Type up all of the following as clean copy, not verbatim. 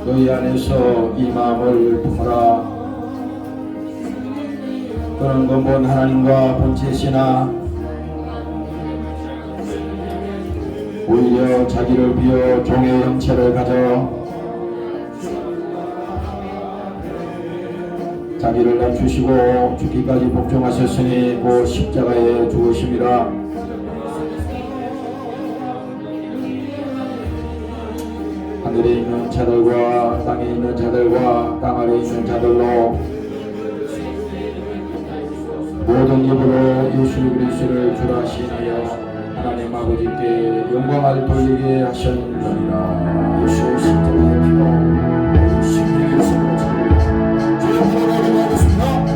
너희 안에서 이 마음을 품어라. 그는 근본 하나님과 본체시나 오히려 자기를 비워 종의 형체를 가져 자기를 낮추시고 죽기까지 복종하셨으니 곧 십자가에 죽으심이라. 하늘에 있는 자들과 땅에 있는 자들과 땅 아래 있는 자들로 모든 입으로 예수 그리스도를 주라 시인하여 하나님 아버지께 영광을 돌리게 하셨느니라. 예수 십자가의 피로 십자가의 손으로 차고 주의 하나님 아버지나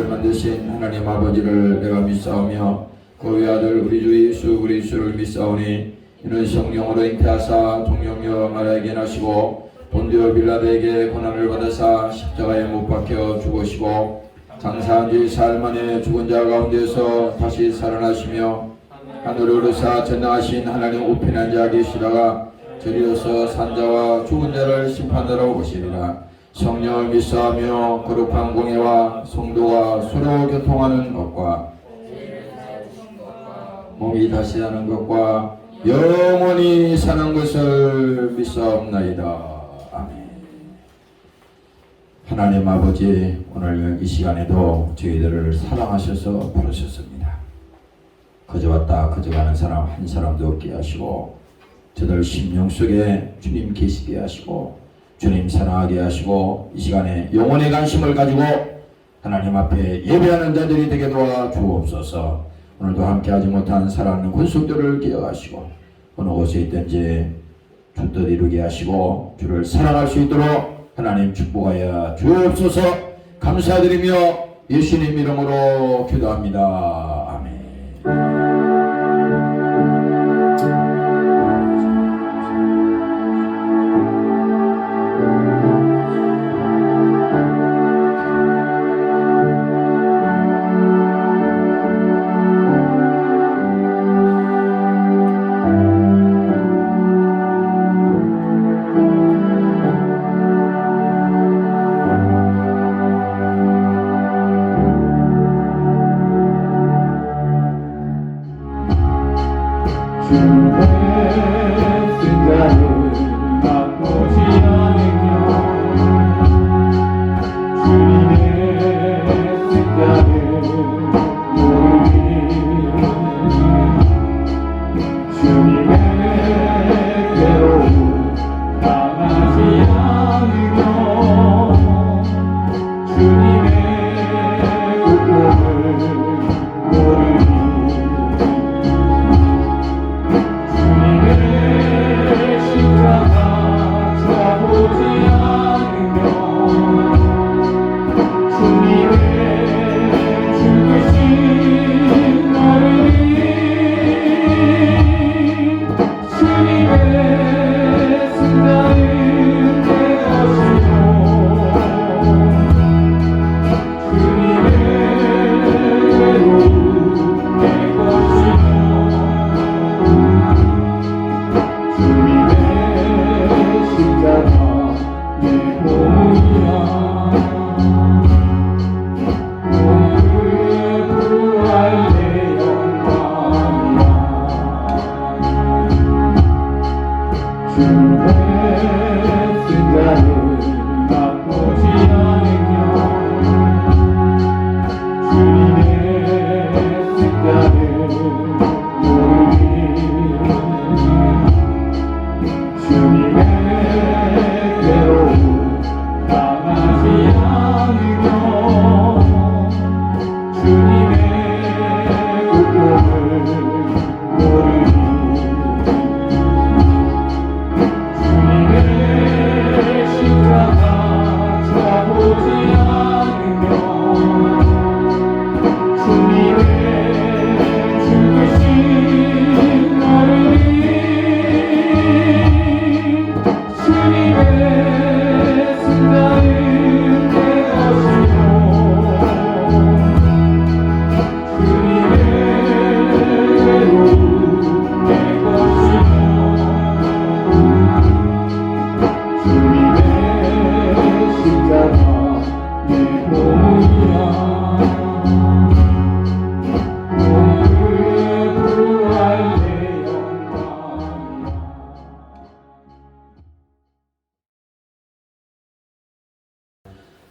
만드신 하나님 아버지를 내가 믿사오며 그 외아들 우리 주 예수 그리스도를 믿사오니 이는 성령으로 잉태하사 동령녀 마리아에게 나시고 본디오 빌라도에게 고난을 받으사 십자가에 못 박혀 죽으시고 장사한 지 사흘 만에 죽은 자 가운데서 다시 살아나시며 하늘에 오르사 전능하신 하나님 우편에 앉아 계시다가 저리로서 산자와 죽은 자를 심판하러 오시리라. 성령을 믿사하며 거룩한 공예와 성도가 서로 교통하는 것과 몸이 다시 사는 것과 영원히 사는 것을 믿사옵나이다. 아멘. 하나님 아버지, 오늘 이 시간에도 저희들을 사랑하셔서 부르셨습니다. 거저 왔다 거저 가는 사람 한 사람도 없게 하시고 저들 심령 속에 주님 계시게 하시고 주님 사랑하게 하시고 이 시간에 영혼의 관심을 가지고 하나님 앞에 예배하는 자들이 되게 도와 주옵소서. 오늘도 함께하지 못한 사랑하는 권속들을 기억하시고 어느 곳에 있든지 주 뜻 이루게 하시고 주를 사랑할 수 있도록 하나님 축복하여 주옵소서. 감사드리며 예수님 이름으로 기도합니다. 아멘.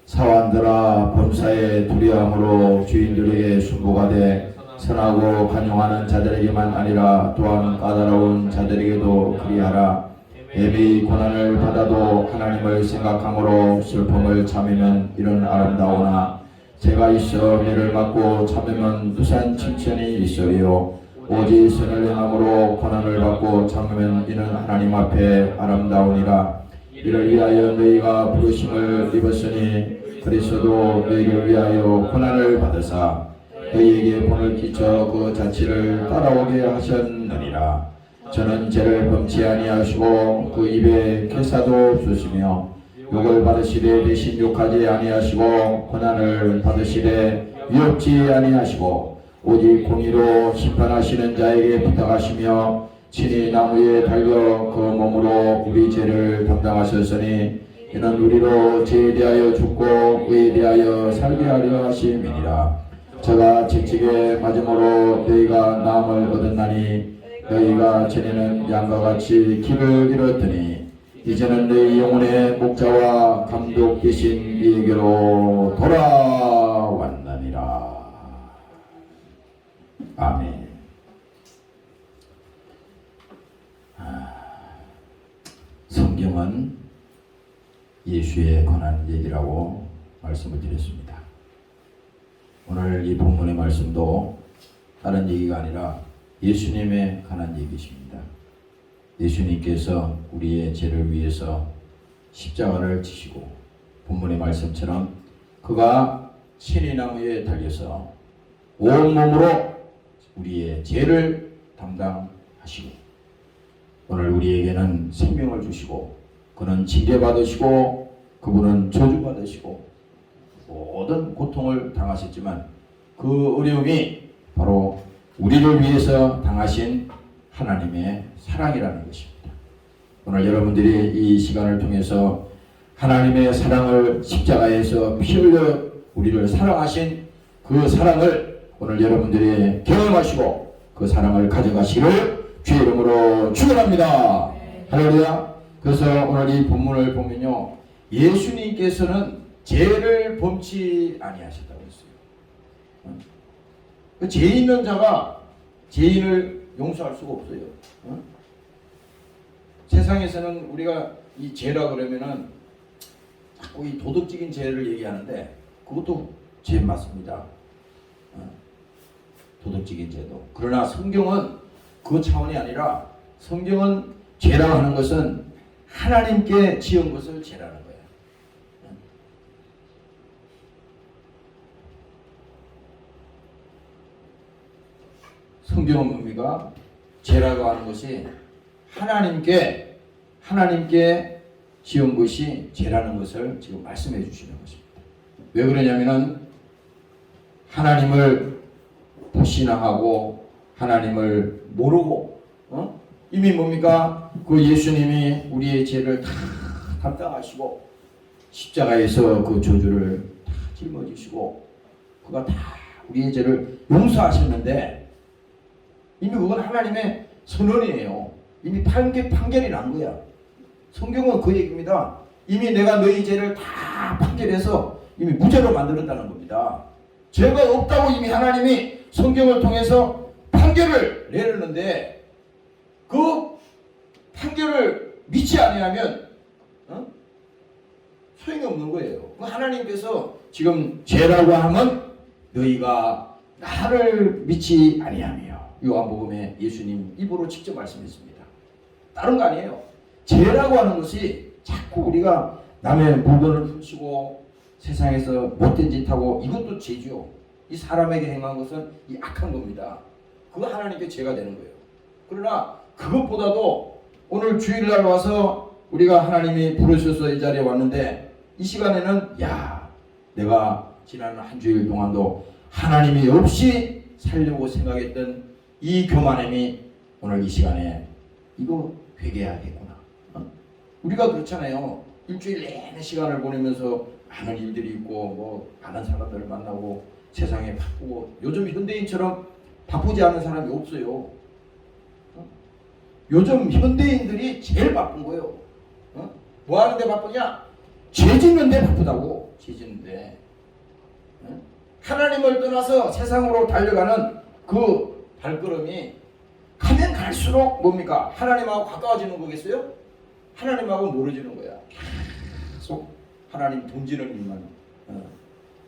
사완들아 범사에 두려움으로 주인들에게 순보가 돼 선하고 간용하는 자들에게만 아니라 또한 까다로운 자들에게도 그리하라. 애비 고난을 받아도 하나님을 생각함으로 슬픔을 참으면 이런 아름다우나 제가 있어 매를 맞고 참으면 무산 칭찬이 있으리요. 오직 선을 행함으로 고난을 받고 참으면 이는 하나님 앞에 아름다우니라. 이를 위하여 너희가 부르심을 입었으니 그리스도 너희를 위하여 고난을 받으사 너희에게 본을 끼쳐 그 자취를 따라오게 하셨느니라. 저는 죄를 범치 아니하시고 그 입에 괴사도 없으시며 욕을 받으시되 대신 욕하지 아니하시고 고난을 받으시되 위협지 아니하시고 오직 공의로 심판하시는 자에게 부탁하시며 친히 나무에 달려 그 몸으로 우리 죄를 담당하셨으니 이는 우리로 죄에 대하여 죽고 의에 대하여 살게 하려 하심이니라. 저가 채찍에 맞음으로 너희가 나음을 얻었나니 너희가 전에는 양과 같이 길을 잃었더니 이제는 너희 영혼의 목자와 감독 되신 이에게로 돌아왔느니라. 아멘. 성경은 예수에 관한 얘기라고 말씀을 드렸습니다. 오늘 이 본문의 말씀도 다른 얘기가 아니라 예수님에 관한 얘기십니다. 예수님께서 우리의 죄를 위해서 십자가를 지시고 본문의 말씀처럼 그가 신의나무에 달려서 온몸으로 우리의 죄를 담당하시고 오늘 우리에게는 생명을 주시고 그는 징계받으시고 그분은 저주받으시고 모든 고통을 당하셨지만 그 어려움이 바로 우리를 위해서 당하신 하나님의 사랑이라는 것입니다. 오늘 여러분들이 이 시간을 통해서 하나님의 사랑을 십자가에서 피 흘려 우리를 사랑하신 그 사랑을 오늘 여러분들이 경험하시고 그 사랑을 가져가시기를 주의 이름으로 축원합니다. 할렐루야. 그래서 오늘 이 본문을 보면요, 예수님께서는 죄를 범치 아니하셨다고 했어요. 죄 있는 자가 죄인을 용서할 수가 없어요. 세상에서는 우리가 이 죄라 그러면은 자꾸 이 도덕적인 죄를 얘기하는데 그것도 죄 맞습니다. 도덕적인 죄도. 그러나 성경은 그 차원이 아니라 성경은 죄라고 하는 것은 하나님께 지은 것을 죄라는 거예요. 성경은 뭡니까? 죄라고 하는 것이 하나님께 지은 것이 죄라는 것을 지금 말씀해 주시는 것입니다. 왜 그러냐면은 하나님을 불신하고 하나님을 모르고 이미 뭡니까? 그 예수님이 우리의 죄를 다 담당하시고 십자가에서 그 저주를 다 짊어지시고 그가 다 우리의 죄를 용서하셨는데 이미 그건 하나님의 선언이에요. 이미 판결이 난 거야. 성경은 그 얘기입니다. 이미 내가 너희 죄를 다 판결해서 이미 무죄로 만들었다는 겁니다. 죄가 없다고 이미 하나님이 성경을 통해서 판결을 내렸는데 그 판결을 믿지 아니하면 소용이 없는 거예요. 하나님께서 지금 죄라고 하면 너희가 나를 믿지 아니하며 요한복음에 예수님 입으로 직접 말씀했습니다. 다른 거 아니에요. 죄라고 하는 것이 자꾸 우리가 남의 물건을 훔치고 세상에서 못된 짓 하고 이것도 죄죠. 이 사람에게 행한 것은 이 악한 겁니다. 그거 하나님께 죄가 되는 거예요. 그러나 그것보다도 오늘 주일날 와서 우리가 하나님이 부르셔서 이 자리에 왔는데 이 시간에는 내가 지난 한 주일 동안도 하나님이 없이 살려고 생각했던 이 교만함이 오늘 이 시간에 이거 회개해야겠구나. 우리가 그렇잖아요. 일주일 내내 시간을 보내면서 많은 일들이 있고 많은 사람들을 만나고 세상에 바쁘고 요즘 현대인처럼 바쁘지 않은 사람이 없어요. 요즘 현대인들이 제일 바쁜 거예요. 뭐 하는데 바쁘냐? 죄 짓는데 바쁘다고. 지지는데 하나님을 떠나서 세상으로 달려가는 그 발걸음이 가면 갈수록 뭡니까? 하나님하고 가까워지는 거겠어요? 하나님하고 멀어지는 거야. 계속 하나님 동지는 일만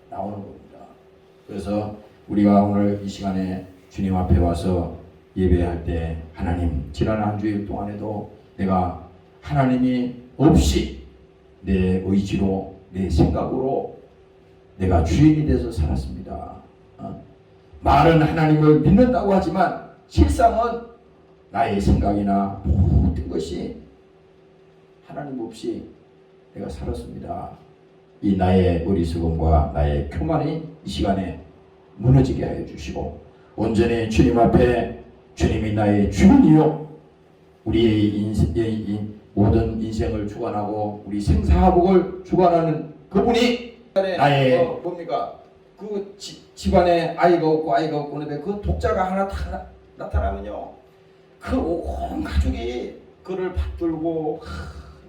나오는 겁니다. 그래서 우리가 오늘 이 시간에 주님 앞에 와서 예배할 때 하나님 지난 한 주일 동안에도 내가 하나님이 없이 내 의지로 내 생각으로 내가 주인이 돼서 살았습니다. 말은 하나님을 믿는다고 하지만 실상은 나의 생각이나 모든 것이 하나님 없이 내가 살았습니다. 이 나의 어리석음과 나의 교만이 이 시간에 무너지게 하여 주시고 온전히 주님 앞에 주님이 나의 주인이요 우리의 모든 인생을 주관하고 우리 생사복을 주관하는 그분이 나의 뭡니까? 그 집안에 아이가 없고 그런데 그 독자가 하나 나타나면요 그 온 가족이 그를 받들고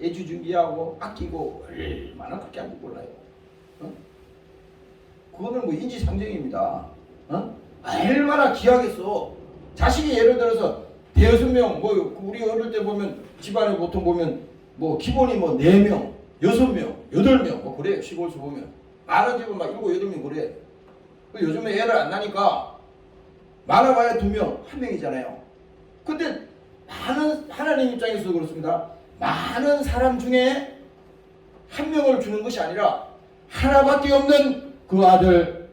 애지중지하고 아끼고 얼마나 그렇게 하는지 몰라요. 그거는 뭐 인지상정입니다. 얼마나 귀하겠어. 자식이 예를 들어서 대여섯 명, 뭐 우리 어릴 때 보면 집안에 보통 보면 뭐 기본이 뭐 4명, 6명, 8명 뭐 그래요. 시골서 보면 많은 집은 막 7, 8명 그래. 요즘에 애를 안 나니까 많아봐야 2명, 1명이잖아요. 근데 많은 하나님 입장에서도 그렇습니다. 많은 사람 중에 1명을 주는 것이 아니라 하나밖에 없는 그 아들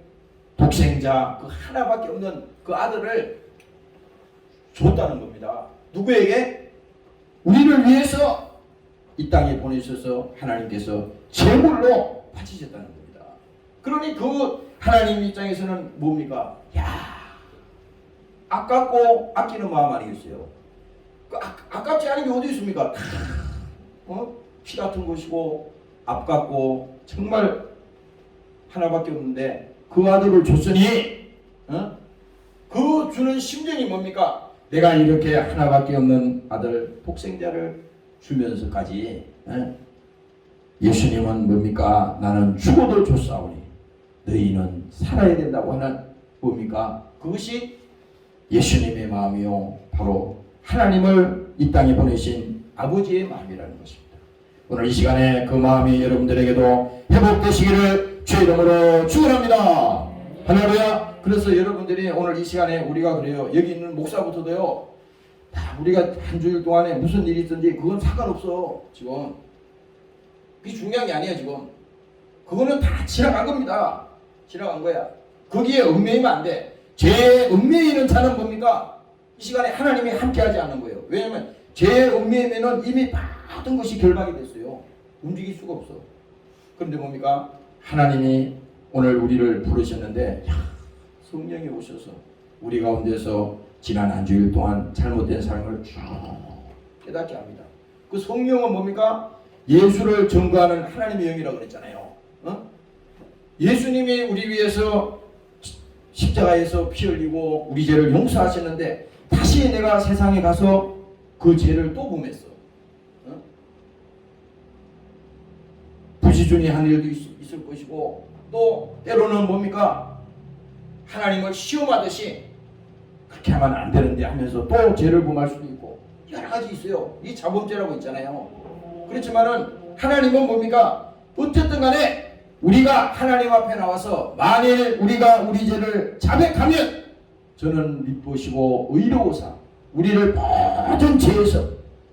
독생자 그 하나밖에 없는 그 아들을 줬다는 겁니다. 누구에게? 우리를 위해서 이 땅에 보내셔서 하나님께서 제물로 바치셨다는 겁니다. 그러니 그 하나님 입장에서는 뭡니까? 아깝고 아끼는 마음 아니겠어요? 그 아깝지 않은 게 어디 있습니까? 피 같은 것이고 아깝고 정말 하나밖에 없는데 그 아들을 줬으니 그 주는 심정이 뭡니까? 내가 이렇게 하나밖에 없는 아들 독생자를 주면서까지 예수님은 뭡니까? 나는 죽어도 줬사오니 너희는 살아야 된다고 하는 뭡니까? 그것이 예수님의 마음이요 바로 하나님을 이 땅에 보내신 아버지의 마음이라는 것입니다. 오늘 이 시간에 그 마음이 여러분들에게도 회복되시기를 주의 이름으로 축원합니다. 할렐루야. 그래서 여러분들이 오늘 이 시간에 우리가 그래요. 여기 있는 목사부터도요. 우리가 한 주일 동안에 무슨 일이 있든지 그건 상관없어. 지금 그게 중요한 게 아니에요. 지금 그거는 다 지나간 겁니다. 지나간 거야. 거기에 얽매이면 안 돼. 죄에 얽매이는 자는 뭡니까? 이 시간에 하나님이 함께하지 않는 거예요. 왜냐하면 죄에 얽매이면 이미 모든 것이 결박이 됐어요. 움직일 수가 없어. 그런데 뭡니까? 하나님이 오늘 우리를 부르셨는데 성령이 오셔서 우리 가운데서 지난 한 주일 동안 잘못된 삶을 쭉 깨닫게 합니다. 그 성령은 뭡니까? 예수를 증거하는 하나님의 영이라고 그랬잖아요. 예수님이 우리 위해서 십자가에서 피 흘리고 우리 죄를 용서하셨는데 다시 내가 세상에 가서 그 죄를 또 범했어. 부지런히 한 일도 있을 것이고 또 때로는 뭡니까? 하나님을 시험하듯이 그렇게 하면 안 되는데 하면서 또 죄를 범할 수도 있고 여러 가지 있어요. 이 자범죄라고 있잖아요. 그렇지만은 하나님은 뭡니까? 어쨌든 간에 우리가 하나님 앞에 나와서 만일 우리가 우리 죄를 자백하면 저는 미쁘시고 의로우사 우리를 모든 죄에서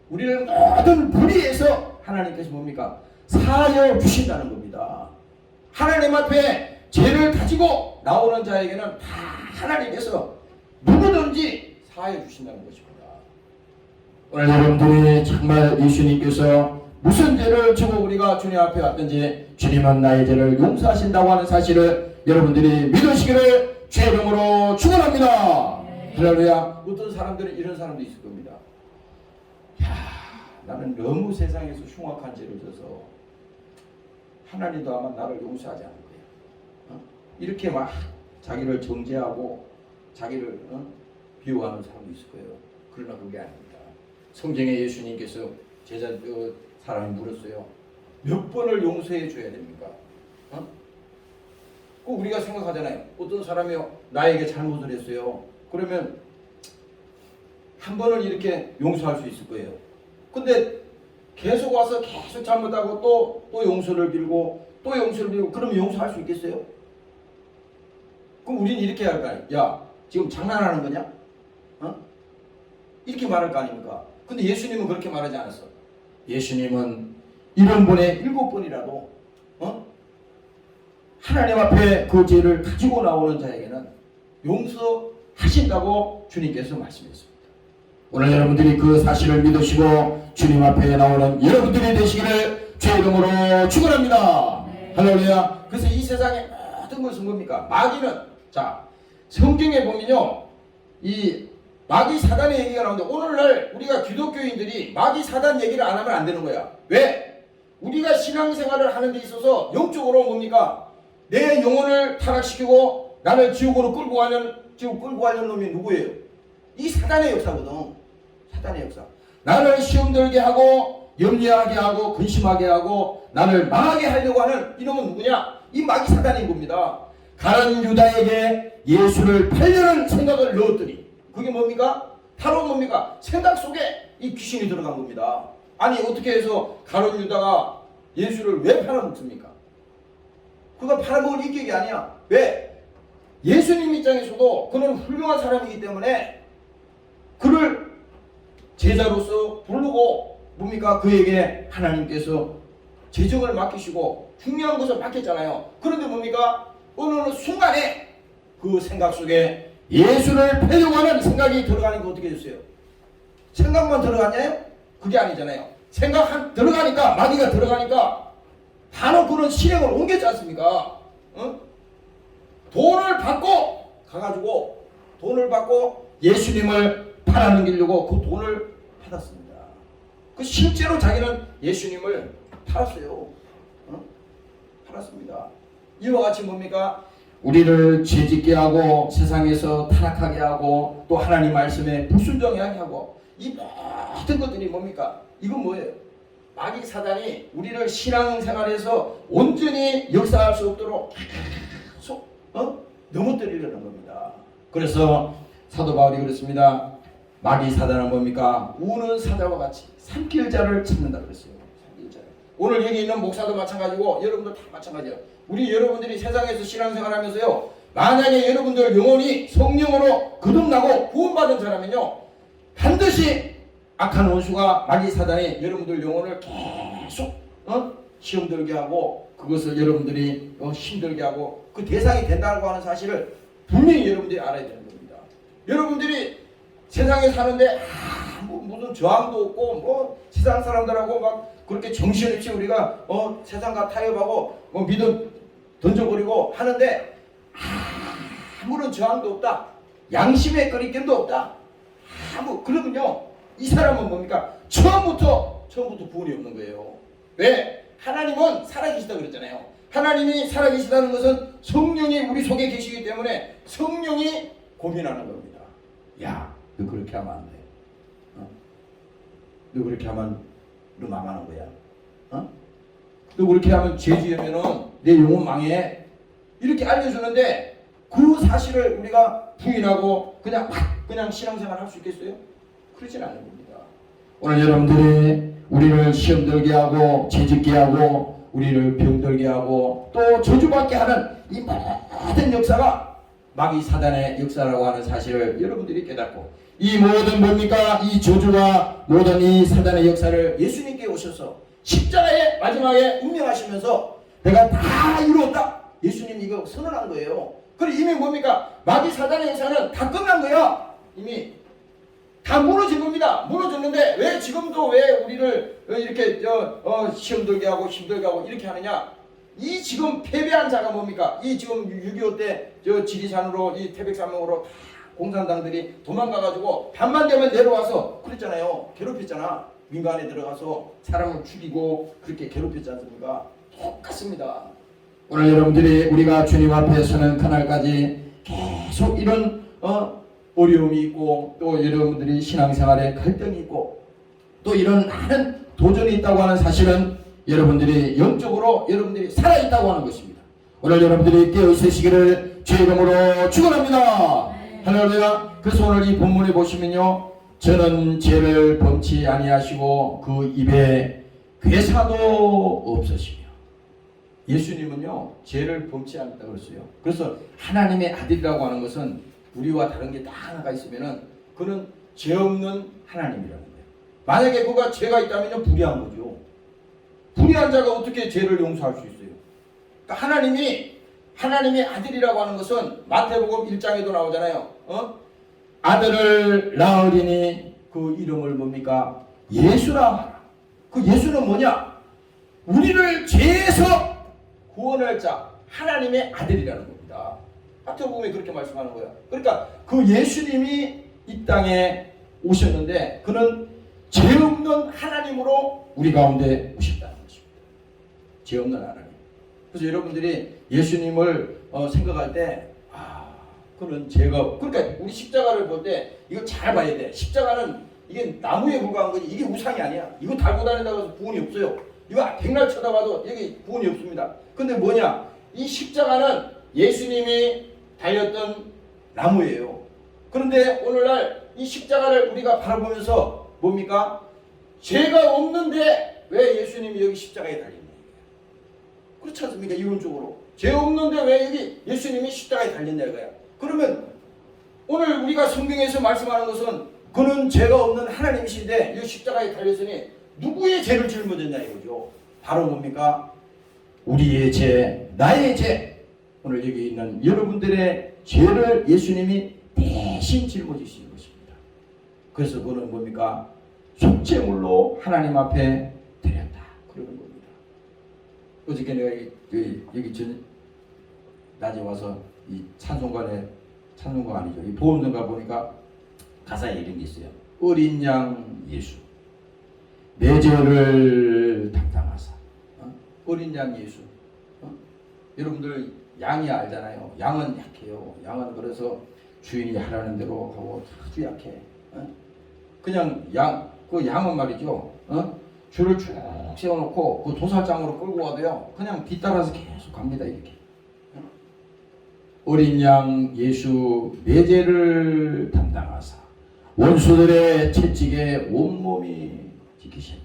우리를 모든 불의에서 하나님께서 뭡니까? 사하여 주신다는 겁니다. 하나님 앞에 죄를 가지고 나오는 자에게는 다 하나님께서 누구든지 사하여 주신다는 것입니다. 오늘 여러분들이 정말 예수님께서 무슨 죄를 지고 우리가 주님 앞에 왔든지 주님은 나의 죄를 용서하신다고 하는 사실을 여러분들이 믿으시기를 주의 이름으로 축원합니다. 할렐루야. 어떤 사람들은 이런 사람도 있을 겁니다. 나는 너무 세상에서 흉악한 죄를 져서 하나님도 아마 나를 용서하지 않을 거야. 이렇게 막 자기를 정죄하고 자기를 비호하는 사람도 있을 거예요. 그러나 그게 아닙니다. 성경에 예수님께서 제자 사람이 물었어요. 몇 번을 용서해 줘야 됩니까? 그 우리가 생각하잖아요. 어떤 사람이 나에게 잘못을 했어요. 그러면 한 번은 이렇게 용서할 수 있을 거예요. 근데 계속 와서 계속 잘못하고 또 용서를 빌고 또 용서를 빌고 그러면 용서할 수 있겠어요? 그럼 우리는 이렇게 할까요? 야, 지금 장난하는 거냐? 어? 이렇게 말할 거 아닙니까? 근데 예수님은 그렇게 말하지 않았어. 예수님은 1번에 7번이라도 하나님 앞에 그 죄를 가지고 나오는 자에게는 용서하신다고 주님께서 말씀했습니다. 오늘 여러분들이 그 사실을 믿으시고 주님 앞에 나오는 여러분들이 되시기를 주의 이름으로 축원합니다. 할렐루야. 그래서 이 세상의 모든 것은 뭡니까? 마귀는, 자, 성경에 보면요, 이 마귀 사단의 얘기가 나오는데 오늘날 우리가 기독교인들이 마귀 사단 얘기를 안 하면 안 되는 거야. 왜? 우리가 신앙생활을 하는 데 있어서 영적으로 뭡니까? 내 영혼을 타락시키고 나를 지옥으로 끌고 가는 놈이 누구예요? 이 사단의 역사거든. 사단의 역사. 나를 시험 들게 하고 염려하게 하고 근심하게 하고 나를 망하게 하려고 하는 이놈은 누구냐? 이 마귀 사단인 겁니다. 가룟 유다에게 예수를 팔려는 생각을 넣었더니 그게 뭡니까? 바로 뭡니까? 생각 속에 이 귀신이 들어간 겁니다. 아니 어떻게 해서 가룟 유다가 예수를 왜 팔아먹습니까? 그가 팔아먹을 인격이 아니야. 왜? 예수님 입장에서도 그는 훌륭한 사람이기 때문에 그를 제자로서 부르고 뭡니까? 그에게 하나님께서 재정을 맡기시고 중요한 것을 맡겼잖아요. 그런데 뭡니까? 어느 순간에 그 생각 속에 예수를 패려고 하는 생각이 들어가는 게 어떻게 됐어요? 생각만 들어갔냐요? 그게 아니잖아요. 생각 들어가니까, 마귀가 들어가니까 바로 그런 실행을 옮겼지 않습니까? 돈을 받고 가가지고 돈을 받고 예수님을 팔아넘기려고 그 돈을 받았습니다. 그 실제로 자기는 예수님을 팔았어요. 팔았습니다. 이와 같이 뭡니까? 우리를 죄짓게 하고 세상에서 타락하게 하고 또 하나님 말씀에 불순종하게 하고 이 모든 것들이 뭡니까? 이건 뭐예요? 마귀 사단이 우리를 신앙생활에서 온전히 역사할 수 없도록 계속 넘어뜨리려는 겁니다. 그래서 사도 바울이 그랬습니다. 마귀 사단은 뭡니까? 우는 사자와 같이 삼킬 자를 찾는다 그랬어요. 삼킬 자를. 오늘 여기 있는 목사도 마찬가지고 여러분들 다 마찬가지예요. 우리 여러분들이 세상에서 신앙생활하면서요, 만약에 여러분들 영혼이 성령으로 거듭나고 구원받은 사람은요, 반드시 악한 원수가 마귀 사단이 여러분들 영혼을 계속 시험 들게 하고 그것을 여러분들이 힘들게 하고 그 대상이 된다고 하는 사실을 분명히 여러분들이 알아야 되는 겁니다. 여러분들이 세상에 사는데 무슨 저항도 없고 뭐 세상 사람들하고 막 그렇게 정신없이 우리가 세상과 타협하고 믿음 던져버리고 하는데 아무런 저항도 없다. 양심의 거리낌도 없다. 그러면요, 이 사람은 뭡니까? 처음부터 구원이 없는 거예요. 왜? 하나님은 살아계시다 그랬잖아요. 하나님이 살아계시다는 것은 성령이 우리 속에 계시기 때문에 성령이 고민하는 겁니다. 야, 너 그렇게 하면 안 돼. 너 그렇게 하면 너 망하는 거야. 너 그렇게 하면 죄 지으면은 내 영혼 망해. 이렇게 알려주는데 그 사실을 우리가 부인하고 그냥 신앙생활 할 수 있겠어요? 그러진 않은 겁니다. 오늘 여러분들이 우리를 시험 들게 하고 죄짓게 하고 우리를 병들게 하고 또 저주받게 하는 이 모든 역사가 마귀 사단의 역사라고 하는 사실을 여러분들이 깨닫고 이 모든 뭡니까? 이 저주와 모든 이 사단의 역사를 예수님께 오셔서 십자가의 마지막에 운명하시면서 내가 다 이루었다. 예수님이 이거 선언한 거예요. 그리고 이미 뭡니까? 마귀 사단의 역사는 다 끝난 거야. 이미 다 무너진 겁니다. 무너졌는데 왜 지금도 왜 우리를 이렇게 시험 들게 하고 힘들게 하고 이렇게 하느냐? 이 지금 패배한 자가 뭡니까? 이 지금 6.25 때 지리산으로 이 태백산맥으로 다 공산당들이 도망가가지고 밤만 되면 내려와서 그랬잖아요. 괴롭혔잖아. 민간에 들어가서 사람을 죽이고 그렇게 괴롭혔지 않습니까? 똑같습니다. 오늘 여러분들이 우리가 주님 앞에 서는 그날까지 계속 이런 어려움이 있고 또 여러분들이 신앙생활에 갈등이 있고 또 이런 많은 도전이 있다고 하는 사실은 여러분들이 영적으로 여러분들이 살아있다고 하는 것입니다. 오늘 여러분들이 깨어 있으시기를 주의 이름으로 축원합니다. 할렐루야. 그래서 오늘 이 본문에 보시면요, 저는 죄를 범치 아니하시고 그 입에 괴사도 없으시며, 예수님은요 죄를 범치 않았다 그랬어요. 그래서 하나님의 아들이라고 하는 것은 우리와 다른 게 딱 하나가 있으면은 그는 죄 없는 하나님이라는 거예요. 만약에 그가 죄가 있다면요 불의한 거죠. 불의한 자가 어떻게 죄를 용서할 수 있어요? 그러니까 하나님의 아들이라고 하는 것은 마태복음 1장에도 나오잖아요. 아들을 낳으리니 그 이름을 뭡니까? 예수라 하라. 그 예수는 뭐냐? 우리를 죄에서 구원할 자, 하나님의 아들이라는 겁니다. 마태복음에 그렇게 말씀하는 거야. 그러니까 그 예수님이 이 땅에 오셨는데 그는 죄 없는 하나님으로 우리 가운데 오셨다는 것입니다. 죄 없는 하나님. 그래서 여러분들이 예수님을 생각할 때 그는 죄가, 그러니까 우리 십자가를 볼 때 이거 잘 봐야 돼. 십자가는 이게 나무에 불과한 거지 이게 우상이 아니야. 이거 달고 다닌다고 해서 구원이 없어요. 이거 백날 쳐다봐도 여기 구원이 없습니다. 근데 뭐냐? 이 십자가는 예수님이 달렸던 나무예요. 그런데 오늘날 이 십자가를 우리가 바라보면서 뭡니까? 죄가 없는데 왜 예수님이 여기 십자가에 달렸냐? 그렇지 않습니까? 이론적으로 죄 없는데 왜 여기 예수님이 십자가에 달렸냐 이거야. 그러면 오늘 우리가 성경에서 말씀하는 것은 그는 죄가 없는 하나님이신데 이 십자가에 달렸으니 누구의 죄를 짊어졌냐 이거죠. 바로 뭡니까? 우리의 죄, 나의 죄. 오늘 여기 있는 여러분들의 죄를 예수님이 대신 짊어지신 것입니다. 그래서 그는 뭡니까? 속죄물로 하나님 앞에 드렸다. 그러는 겁니다. 어저께 내가 여기 전 낮에 와서 이 찬송가 아니죠. 이 보험전가 보니까 가사에 이런 게 있어요. 어린 양 예수, 내 죄를 담당하사. 어린 양 예수. 여러분들 양이 알잖아요. 양은 약해요. 양은 그래서 주인이 하라는 대로 하고 아주 약해. 그냥 그 양은 말이죠. 줄을 쭉 세워놓고 그 도살장으로 끌고 와도요. 그냥 뒤따라서 계속 갑니다. 이렇게. 어린 양 예수 내 죄를 담당하사 원수들의 채찍에 온몸이 지키시네.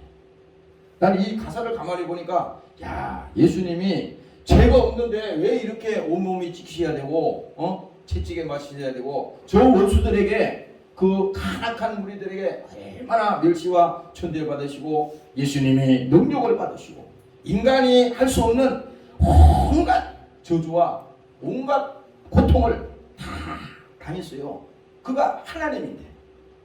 난 이 가사를 가만히 보니까 야, 예수님이 죄가 없는데 왜 이렇게 온몸이 지키셔야 되고 채찍에 맞으셔야 되고 저 원수들에게 그 간악한 무리들에게 얼마나 멸시와 천대를 받으시고 예수님이 능력을 받으시고 인간이 할 수 없는 온갖 저주와 온갖 고통을 다 당했어요. 그가 하나님인데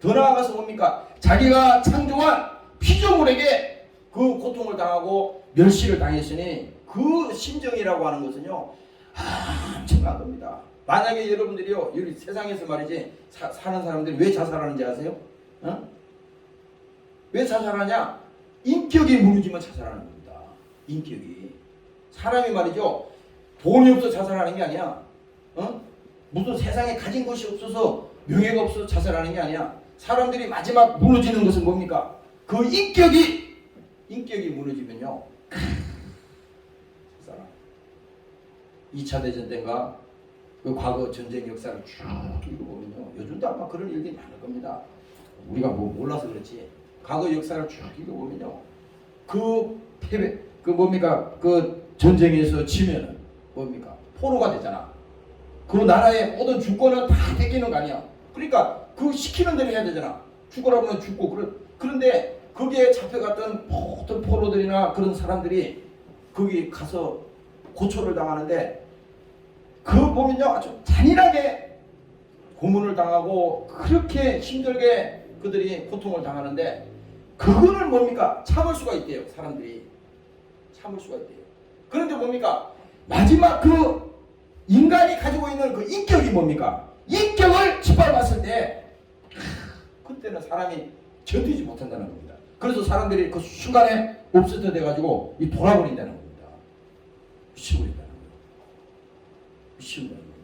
더 나아가서 뭡니까? 자기가 창조한 피조물에게 그 고통을 당하고 멸시를 당했으니 그 심정이라고 하는 것은요 엄청난 겁니다. 만약에 여러분들이요 여기 세상에서 말이지 사는 사람들이 왜 자살하는지 아세요? 왜 자살하냐? 인격이 무너지면 자살하는 겁니다. 인격이. 사람이 말이죠 돈이 없어 자살하는 게 아니야. 무슨 세상에 가진 것이 없어서 명예가 없어서 자살하는 게 아니야. 사람들이 마지막 무너지는 것은 뭡니까? 그 인격이 무너지면요. 2차 대전 때인가 그 과거 전쟁 역사를 쭉 읽어보면요. 요즘도 아마 그런 일들이 많을 겁니다. 우리가 뭐 몰라서 그렇지. 과거 역사를 쭉 읽어보면요. 그 패배, 그 뭡니까? 그 전쟁에서 지면은 뭡니까? 포로가 되잖아. 그 나라의 모든 주권은 다 뺏기는 거 아니야. 그러니까 그 시키는 대로 해야 되잖아. 죽으라고 하면 죽고. 그런데 거기에 잡혀갔던 모든 포로들이나 그런 사람들이 거기 가서 고초를 당하는데 그 보면요 아주 잔인하게 고문을 당하고 그렇게 힘들게 그들이 고통을 당하는데 그거를 뭡니까? 참을 수가 있대요. 사람들이 참을 수가 있대요. 그런데 뭡니까? 마지막 그 인간이 가지고 있는 그 인격이 뭡니까? 인격을 짓밟았을 때 그때는 사람이 견디지 못한다는 겁니다. 그래서 사람들이 그 순간에 옵스터 돼가지고 돌아버린다는 겁니다. 미쳐버린다는 거예요. 미쳐버린다는 거예요.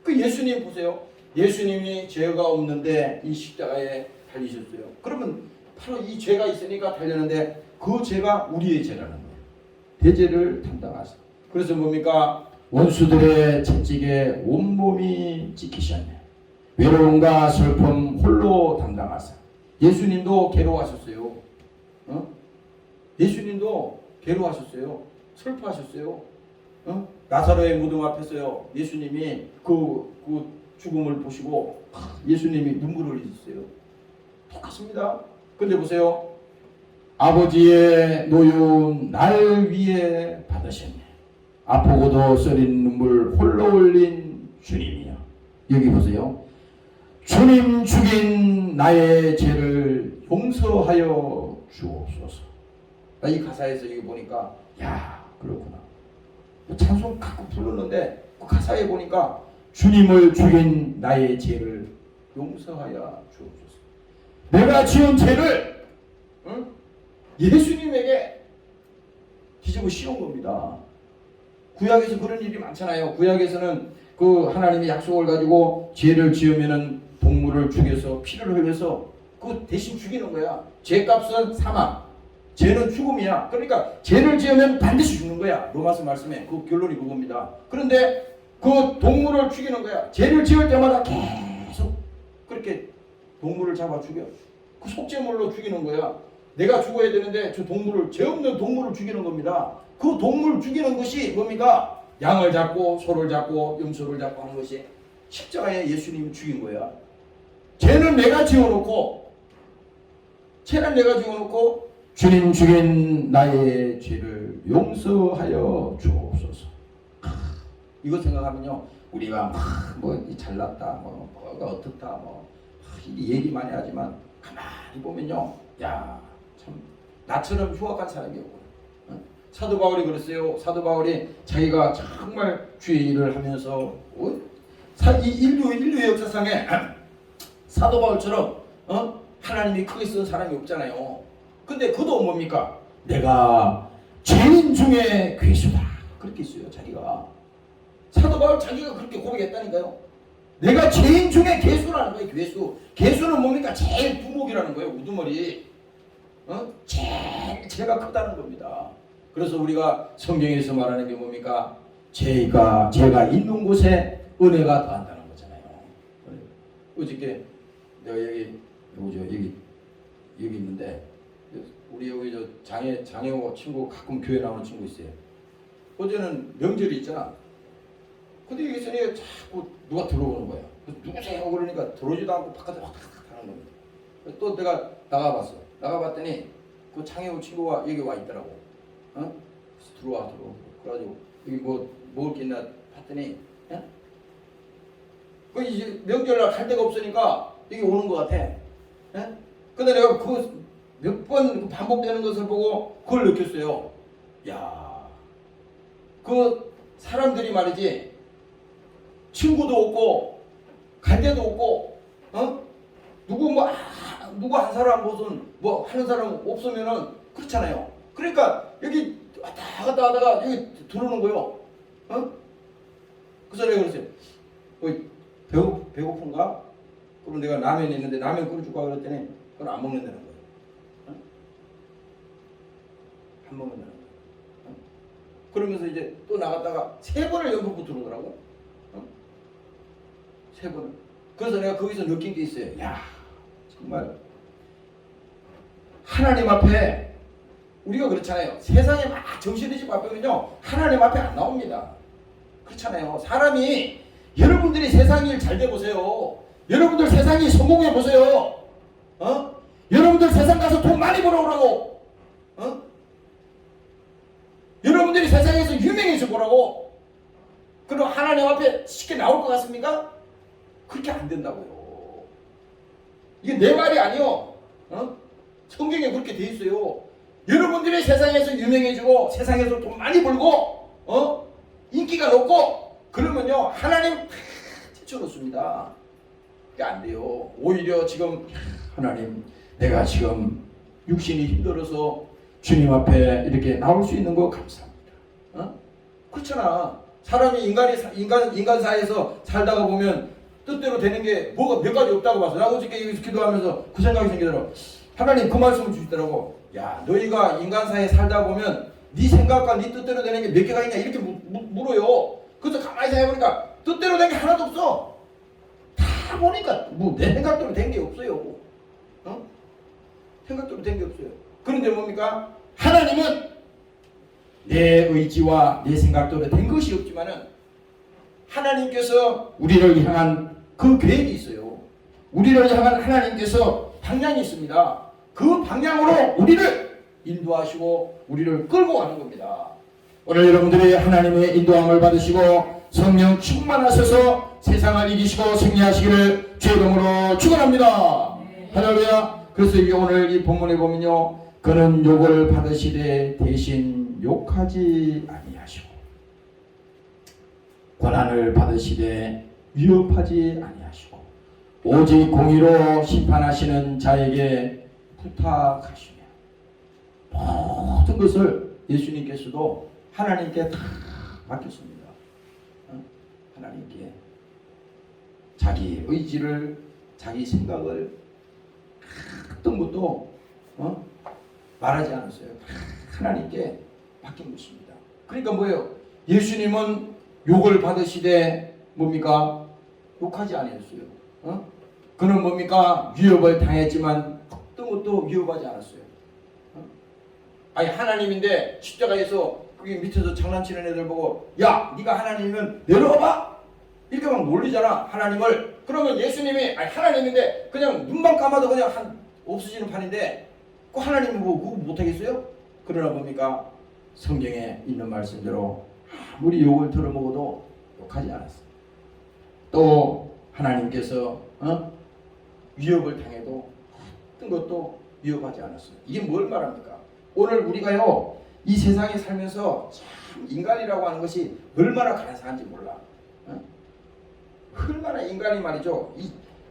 그 예수님 보세요. 예수님이 죄가 없는데 이 십자가에 달리셨어요. 그러면 바로 이 죄가 있으니까 달렸는데 그 죄가 우리의 죄라는 거예요. 대죄를 담당하사. 그래서 뭡니까? 원수들의 채찍에 온몸이 찢기셨네. 외로움과 슬픔 홀로 담당하사. 예수님도 괴로워하셨어요. 예수님도 괴로워하셨어요. 슬퍼하셨어요. 나사로의 무덤 앞에서요. 예수님이 그 죽음을 보시고 예수님이 눈물을 흘리셨어요. 똑같습니다. 근데 보세요. 아버지의 노여움 날 위에 받으셨네. 아프고도 썰인 눈물 홀로 흘린 주님이요. 여기 보세요. 주님 죽인 나의 죄를 용서하여 주옵소서. 이 가사에서 여기 보니까 야 그렇구나. 찬송 가끔 부르는데 그 가사에 보니까 주님을 죽인 나의 죄를 용서하여 주옵소서. 내가 지은 죄를 예수님에게 뒤집어 씌운 겁니다. 구약에서 그런 일이 많잖아요. 구약에서는 그 하나님의 약속을 가지고 죄를 지으면은 동물을 죽여서 피를 흘려서 그 대신 죽이는 거야. 죄값은 사망, 죄는 죽음이야. 그러니까 죄를 지으면 반드시 죽는 거야. 로마서 말씀에 그 결론이 그겁니다. 그런데 그 동물을 죽이는 거야. 죄를 지을 때마다 계속 그렇게 동물을 잡아 죽여. 그 속죄물로 죽이는 거야. 내가 죽어야 되는데 저 동물을, 죄 없는 동물을 죽이는 겁니다. 그 동물을 죽이는 것이 뭡니까? 양을 잡고 소를 잡고 염소를 잡고 하는 것이 십자가에 예수님이 죽인 거야. 죄는 내가 지어놓고 주님 죽인 나의 죄를 용서하여 주옵소서. 이거 생각하면요, 우리가 뭐 잘났다, 뭐가 어떻다, 얘기 많이 하지만 가만히 보면요, 야, 참 나처럼 흉악한 사람이었구나. 사도 바울이 그랬어요. 사도 바울이 자기가 정말 주의 일을 하면서 인류 역사상에 사도 바울처럼 하나님이 크게 쓴 사람이 없잖아요. 근데 그도 뭡니까? 내가 죄인 중에 괴수다. 그렇게 했어요. 자기가. 사도 바울 자기가 그렇게 고백했다니까요. 내가 죄인 중에 괴수라는 거예요. 괴수. 괴수는 뭡니까? 제일 두목이라는 거예요. 우두머리. 제일 죄가 크다는 겁니다. 그래서 우리가 성경에서 말하는 게 뭡니까? 죄가 있는 곳에 은혜가 더한다는 거잖아요. 어저께 내가 여기 있는데 우리 여기 저 장애호 친구 가끔 교회 나오는 친구 있어요. 어제는 명절이 있잖아. 근데 여기서 내가 자꾸 누가 들어오는 거야. 누구세요? 그러니까 들어오지도 않고 바깥에 확 하는 겁니다. 또 내가 나가봤더니 그 장애호 친구가 여기 와 있더라고. 들어와. 그래가지고 여기 뭐 먹을 게 있나 봤더니, 그 이제 명절날 갈 데가 없으니까 여기 오는 것 같아. 근데 내가 그 몇 번 반복되는 것을 보고 그걸 느꼈어요. 야, 그 사람들이 말이지 친구도 없고 갈 데도 없고, 누구 한 사람 무슨 뭐 하는 사람 없으면은 그렇잖아요. 그러니까 여기 왔다 갔다 하다가 여기 들어오는 거요. 그래서 내가 그랬어요. 배고픈가? 그럼 내가 라면이 있는데 라면 끓여줄까 그랬더니 그건 안 먹는다는 거예요. 안 먹는다는 거예요. 그러면서 이제 또 나갔다가 3번을 연속으로 들어오더라고. 3번을. 그래서 내가 거기서 느낀 게 있어요. 야, 정말 하나님 앞에 우리가 그렇잖아요. 세상에 막 정신이 집 바쁘면요, 하나님 앞에 안 나옵니다. 그렇잖아요. 사람이, 여러분들이 세상 일 잘 돼 보세요. 여러분들 세상이 성공해 보세요. 여러분들 세상 가서 돈 많이 벌어오라고. 여러분들이 세상에서 유명해져 보라고. 그럼 하나님 앞에 쉽게 나올 것 같습니까? 그렇게 안 된다고요. 이게 내 말이 아니요. 성경에 그렇게 돼 있어요. 여러분들이 세상에서 유명해지고 세상에서 돈 많이 벌고 인기가 높고 그러면요, 하나님 제쳐놓습니다. 그게 안 돼요. 오히려 지금 하나님, 내가 지금 육신이 힘들어서 주님 앞에 이렇게 나올 수 있는 거 감사합니다. 그렇잖아. 사람이 인간 사회에서 살다가 보면 뜻대로 되는 게 뭐가 몇 가지 없다고 봤어. 나 어저께 여기서 기도하면서 그 생각이 생기더라고. 하나님 그 말씀을 주시더라고. 야, 너희가 인간사회에 살다 보면 네 생각과 네 뜻대로 되는 게 몇 개가 있냐 이렇게 물어요. 생각해보니까 뜻대로 된 게 하나도 없어. 다 보니까 뭐 내 생각대로 된 게 없어요. 생각대로 된 게 없어요. 그런데 뭡니까? 하나님은 내 의지와 내 생각대로 된 것이 없지만은 하나님께서 우리를 향한 그 계획이 있어요. 우리를 향한 하나님께서 방향이 있습니다. 그 방향으로 우리를 인도하시고 우리를 끌고 가는 겁니다. 오늘 여러분들이 하나님의 인도함을 받으시고 성령 충만하셔서 세상을 이기시고 승리하시기를 주의 이름으로 축원합니다. 할렐루야. 그래서 오늘 이 본문에 보면요, 그는 욕을 받으시되 대신 욕하지 아니하시고 고난을 받으시되 위협하지 아니하시고 오직 공의로 심판하시는 자에게 부탁하시며 모든 것을 예수님께서도 하나님께 다 맡겼습니다. 하나님께 자기 의지를, 자기 생각을 어떤 것도 말하지 않았어요. 하나님께 맡긴 것입니다. 그러니까 뭐예요? 예수님은 욕을 받으시되 뭡니까? 욕하지 않았어요. 그는 뭡니까? 위협을 당했지만 어떤 것도 위협하지 않았어요. 아니 하나님인데 십자가에서 거기 밑에서 장난치는 애들 보고 야 네가 하나님이면 내려와봐 이렇게 막 놀리잖아 하나님을. 그러면 예수님이 아니 하나님인데 그냥 눈만 감아도 그냥 없어지는 판인데 그 하나님은 뭐 그거 못하겠어요? 그러나 뭡니까? 성경에 있는 말씀대로 아무리 욕을 들어먹어도 욕하지 않았어요. 또 하나님께서 위협을 당해도 어떤 것도 위협하지 않았어요. 이게 뭘 말합니까? 오늘 우리가요 이 세상에 살면서 참 인간이라고 하는 것이 얼마나 간사한지 몰라. 얼마나 인간이 말이죠.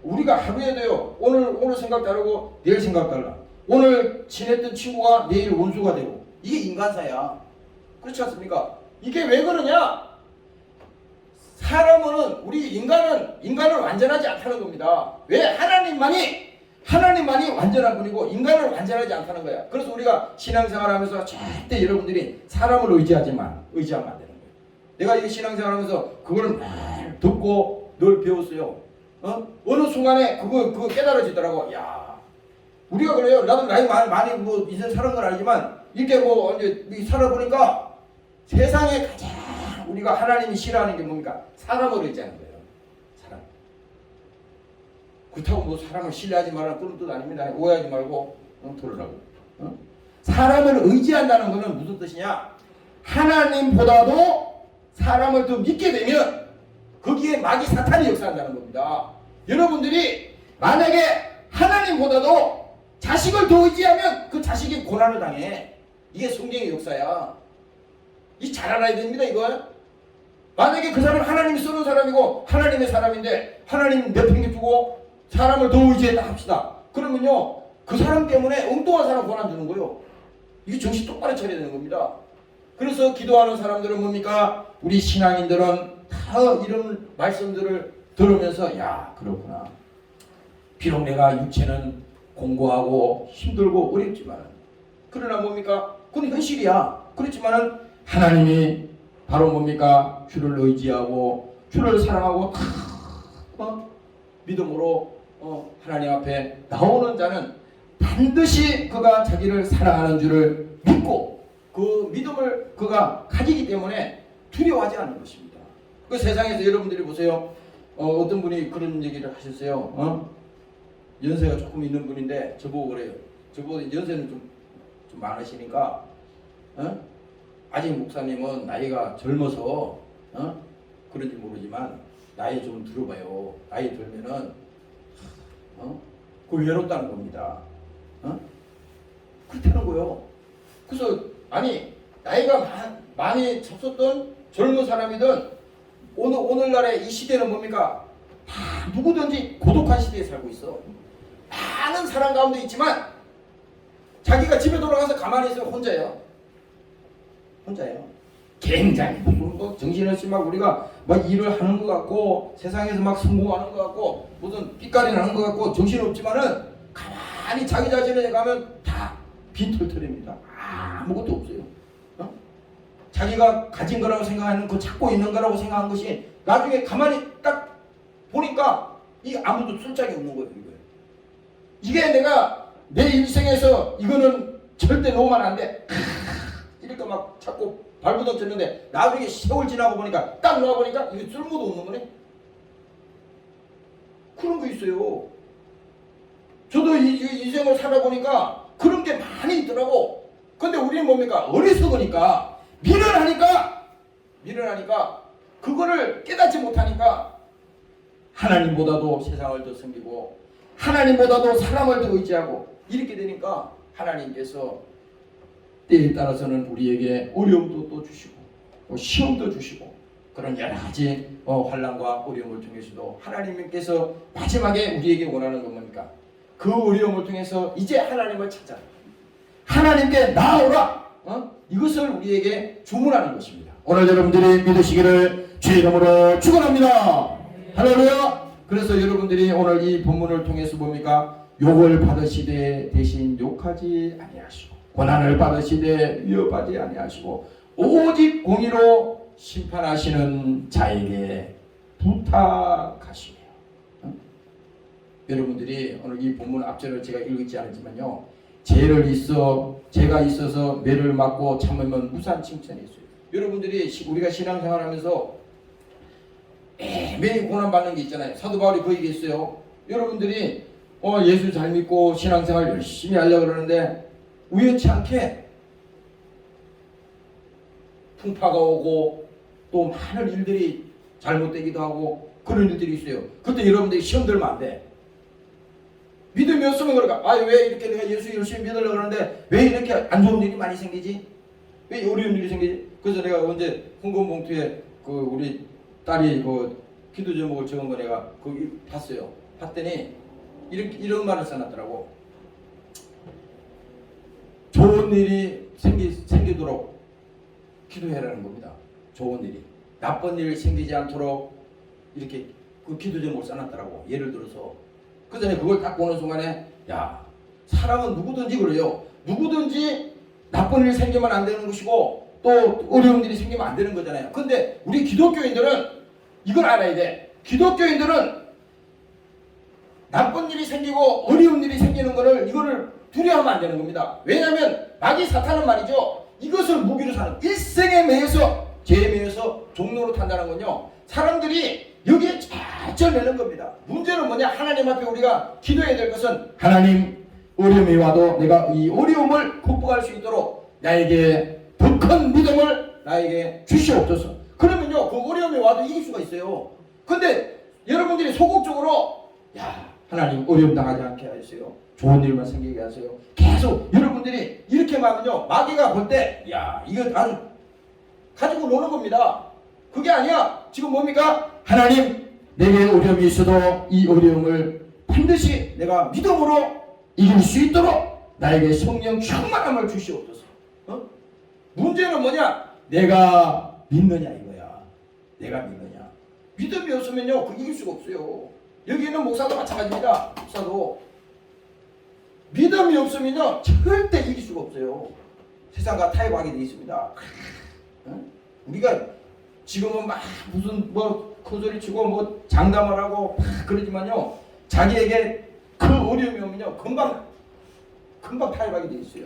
우리가 하루에도요 오늘 생각 다르고 내일 생각 달라. 오늘 친했던 친구가 내일 원수가 되고 이게 인간사야. 그렇지 않습니까? 이게 왜 그러냐? 사람은 우리 인간은 완전하지 않다는 겁니다. 왜? 하나님만이 완전한 분이고 인간은 완전하지 않다는 거야. 그래서 우리가 신앙생활하면서 절대 여러분들이 사람을 의지하면 안 되는 거예요. 내가 이 신앙생활하면서 그거를 막 듣고 늘 배웠어요. 어느 순간에 그거 깨달아지더라고. 야, 우리가 그래요. 나도 나이 많이 뭐 인생 살은 건 아니지만 이렇게 뭐 이제 살아보니까 세상에 가장 우리가 하나님이 싫어하는 게 뭡니까? 사람을 의지하는 거예요. 사람. 그렇다고 뭐 사람을 신뢰하지 말라는 그런 뜻 아닙니다. 오해하지 말고 들으라고. 사람을 의지한다는 것은 무슨 뜻이냐? 하나님보다도 사람을 더 믿게 되면 거기에 마귀 사탄이 역사한다는 겁니다. 여러분들이 만약에 하나님보다도 자식을 더 의지하면 그 자식이 고난을 당해. 이게 성경의 역사야. 이 잘 알아야 됩니다. 이거. 만약에 그 사람은 하나님이 쓰는 사람이고 하나님의 사람인데 하나님 내팽개주고 사람을 더 의지했다 합시다. 그러면요 그 사람 때문에 엉뚱한 사람 고난 주는 거예요. 이게 정신 똑바로 차려야 되는 겁니다. 그래서 기도하는 사람들은 뭡니까? 우리 신앙인들은 다 이런 말씀들을 들으면서 야 그렇구나. 비록 내가 육체는 공고하고 힘들고 어렵지만 그러나 뭡니까? 그건 현실이야. 그렇지만은 하나님이 바로 뭡니까? 주를 의지하고 주를 사랑하고 믿음으로 하나님 앞에 나오는 자는 반드시 그가 자기를 사랑하는 줄을 믿고 그 믿음을 그가 가지기 때문에 두려워하지 않는 것입니다. 그 세상에서 여러분들이 보세요. 어떤 분이 그런 얘기를 하셨어요. 연세가 조금 있는 분인데 저보고 그래요. 저보고 연세는 좀 많으시니까 아직 목사님은 나이가 젊어서 그런지 모르지만 나이 좀 들어봐요. 나이 들면은 그 외롭다는 겁니다. 그렇다는 거요. 그래서 아니 나이가 많이 접었던 젊은 사람이든 오늘날의 이 시대는 뭡니까? 다 누구든지 고독한 시대에 살고 있어. 많은 사람 가운데 있지만 자기가 집에 돌아가서 가만히 있으면 혼자예요. 굉장히 무슨 뭐 정신없이 막 우리가 막 일을 하는 것 같고 세상에서 막 성공하는 것 같고 무슨 삐까리 나는 것 같고 정신없지만은 가만히 자기 자신에 가면 다 빈털터리입니다. 아무것도 없어요. 자기가 가진 거라고 생각하는 그 찾고 있는 거라고 생각한 것이 나중에 가만히 딱 보니까 이 아무도 쓸 짝이 없는 거예요. 이게 내가 내 일생에서 이거는 절대 놓으면 안 돼. 이렇게 막 자꾸 발부둥 쳤는데 나중에 세월 지나고 보니까 딱 놓아보니까 이게 쓸모도 없는 거네. 그런 거 있어요. 저도 이 생을 살아보니까 그런 게 많이 있더라고. 근데 우리는 뭡니까? 어리석으니까 미련하니까 그거를 깨닫지 못하니까 하나님보다도 세상을 더 섬기고 하나님보다도 사람을 더 의지하고 이렇게 되니까 하나님께서 때에 따라서는 우리에게 어려움도 또 주시고 또 시험도 주시고 그런 여러 가지 환난과 어려움을 통해서도 하나님께서 마지막에 우리에게 원하는 건 뭡니까? 그 어려움을 통해서 이제 하나님을 찾아라. 하나님께 나아오라. 이것을 우리에게 주문하는 것입니다. 오늘 여러분들이 믿으시기를 주의 이름으로 축원합니다. 할렐루야. 그래서 여러분들이 오늘 이 본문을 통해서 뭡니까? 욕을 받으시되 대신 욕하지 아니하시고 고난을 받으시되 위협하지 아니하시고 오직 공의로 심판하시는 자에게 부탁하시며 여러분들이 오늘 이 본문 앞절을 제가 읽지 않았지만요, 제가 있어서 매를 맞고 참으면 무산 칭찬이 있어요. 여러분들이 우리가 신앙생활하면서 매일 고난받는 게 있잖아요. 사도 바울이 그 얘기했어요. 여러분들이 예수 잘 믿고 신앙생활 열심히 하려고 그러는데 우연치 않게 풍파가 오고 또 많은 일들이 잘못되기도 하고 그런 일들이 있어요. 그때 여러분들이 시험 들면 안 돼. 믿음이 없으면 그럴까? 왜 이렇게 내가 예수 열심히 믿으려고 그러는데 왜 이렇게 안 좋은 일이 많이 생기지? 왜 어려운 일이 생기지? 그래서 내가 언제 헌금봉투에 그 우리 딸이 그 기도 제목을 적은 거 내가 거기 봤어요. 봤더니 이런 말을 써놨더라고. 좋은 일이 생기도록 기도해라는 겁니다. 좋은 일이. 나쁜 일이 생기지 않도록 이렇게 그 기도 제목을 써놨더라고. 예를 들어서. 그 전에 그걸 딱 보는 순간에 야, 사람은 누구든지 그래요. 누구든지 나쁜 일이 생기면 안 되는 것이고 또 어려운 일이 생기면 안 되는 거잖아요. 근데 우리 기독교인들은 이걸 알아야 돼. 기독교인들은 나쁜 일이 생기고 어려운 일이 생기는 거를 이거를 두려워하면 안 되는 겁니다. 왜냐하면 마귀 사탄은 말이죠. 이것을 무기로 사는 일생에 매여서 죄에 매여서 종로로 탄다는 건요. 사람들이 여기에 잘 매는 겁니다. 문제는 뭐냐? 하나님 앞에 우리가 기도해야 될 것은 하나님 어려움이 와도 내가 이 어려움을 극복할 수 있도록 나에게 더 큰 믿음을 나에게 주시옵소서. 그러면요 그 어려움이 와도 이길 수가 있어요. 근데 여러분들이 소극적으로 야 하나님 어려움 당하지 않게 하세요. 좋은 일만 생기게 하세요. 계속 여러분들이 이렇게 하면요 마귀가 볼 때 야 이거 아주 가지고 노는 겁니다. 그게 아니야. 지금 뭡니까? 하나님 내게 어려움이 있어도 이 어려움을 반드시 내가 믿음으로 이길 수 있도록 나에게 성령 충만함을 주시옵소서. 문제는 뭐냐? 내가 믿느냐 이거야. 내가 믿느냐. 믿음이 없으면요 그 이길 수가 없어요. 여기 있는 목사도 마찬가지입니다. 목사도 믿음이 없으면요 절대 이길 수가 없어요. 세상과 타협하게 되어 있습니다. 우리가 지금은 막 무슨 뭐 큰소리 치고 뭐 장담을 하고 막 그러지만요 자기에게 그 어려움이 오면요 금방 타협하게 되어 있어요.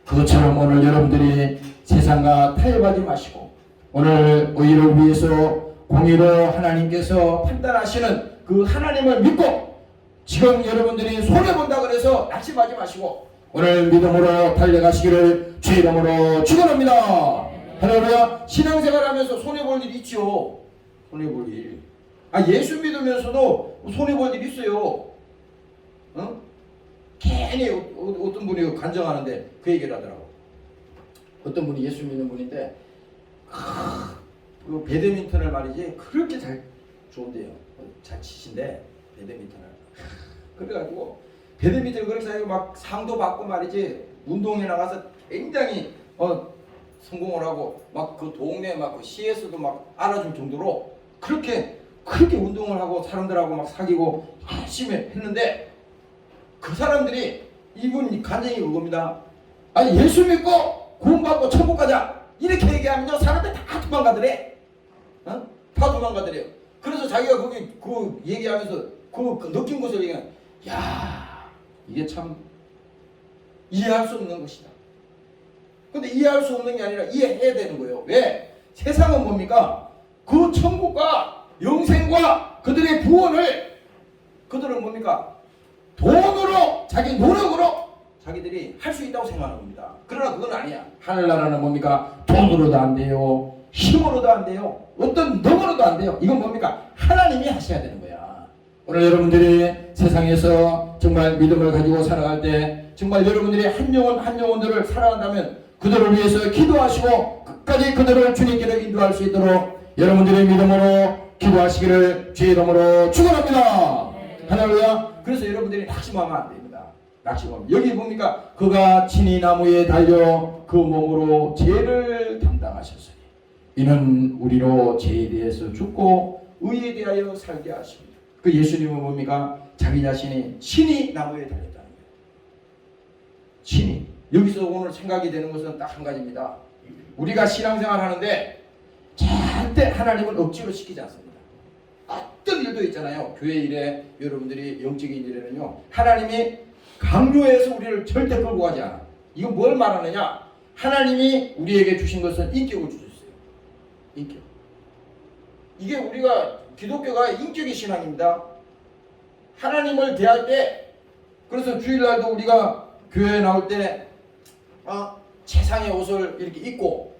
그것처럼 오늘 여러분들이 세상과 타협하지 마시고 오늘 의를 위해서 공의로 하나님께서 판단하시는 그 하나님을 믿고 지금 여러분들이 손해본다 그래서 낙심하지 마시고 오늘 믿음으로 달려가시기를 주의 이름으로 축원합니다. 할렐루야. 신앙생활하면서 손해볼 일이 있죠. 손해볼 일. 예수 믿으면서도 손해볼 일이 있어요. 괜히 어떤 분이 간증하는데 그 얘기를 하더라고. 어떤 분이 예수 믿는 분인데 그 배드민턴을 말이지 그렇게 잘 좋은데요. 잘 치신데 배드민턴을. 그래가지고 배드민턴 그렇게 해서 막 상도 받고 말이지 운동에 나가서 굉장히 성공을 하고 막 그 동네 막 그 시에서도 막 알아줄 정도로 그렇게 운동을 하고 사람들하고 막 사귀고 열심히 했는데 그 사람들이 이분 간증이 그겁니다. 예수 믿고 구원받고 천국 가자. 이렇게 얘기하면요 사람들 다 도망가더래. 다 도망가더래요. 그래서 자기가 거기 그 얘기하면서 그 느낀 것을 얘기하면 야 이게 참 이해할 수 없는 것이다. 근데 이해할 수 없는 게 아니라 이해해야 되는 거예요. 왜? 세상은 뭡니까? 그 천국과 영생과 그들의 구원을 그들은 뭡니까? 돈으로 자기 노력으로 자기들이 할 수 있다고 생각하는 겁니다. 그러나 그건 아니야. 하늘나라는 뭡니까? 돈으로도 안 돼요. 힘으로도 안 돼요. 어떤 능으로도 안 돼요. 이건 뭡니까? 하나님이 하셔야 되는 거야. 오늘 여러분들이 세상에서 정말 믿음을 가지고 살아갈 때 정말 여러분들이 한 영혼 한 영혼들을 사랑한다면 그들을 위해서 기도하시고 끝까지 그들을 주님께로 인도할 수 있도록 여러분들의 믿음으로 기도하시기를 주의 이름으로 축원합니다. 할렐루야. 그래서 여러분들이 낙심하면 안 됩니다. 낙심하면 여기 뭡니까? 그가 친히 나무에 달려 그 몸으로 죄를 담당하셨으니 이는 우리로 죄에 대해서 죽고 의에 대하여 살게 하십니다. 그 예수님은 뭡니까? 자기 자신이 친히 나무에 달렸다는 거예요. 친히. 여기서 오늘 생각이 되는 것은 딱 한 가지입니다. 우리가 신앙생활 하는데 절대 하나님을 억지로 시키지 않습니다. 어떤 일도 있잖아요. 교회 일에 여러분들이 영적인 일에는요 하나님이 강요해서 우리를 절대 끌고 가지 않아. 이건 뭘 말하느냐? 하나님이 우리에게 주신 것은 인격을 주셨어요. 인격. 이게 우리가 기독교가 인격의 신앙입니다. 하나님을 대할 때 그래서 주일날도 우리가 교회에 나올 때 최상의 옷을 이렇게 입고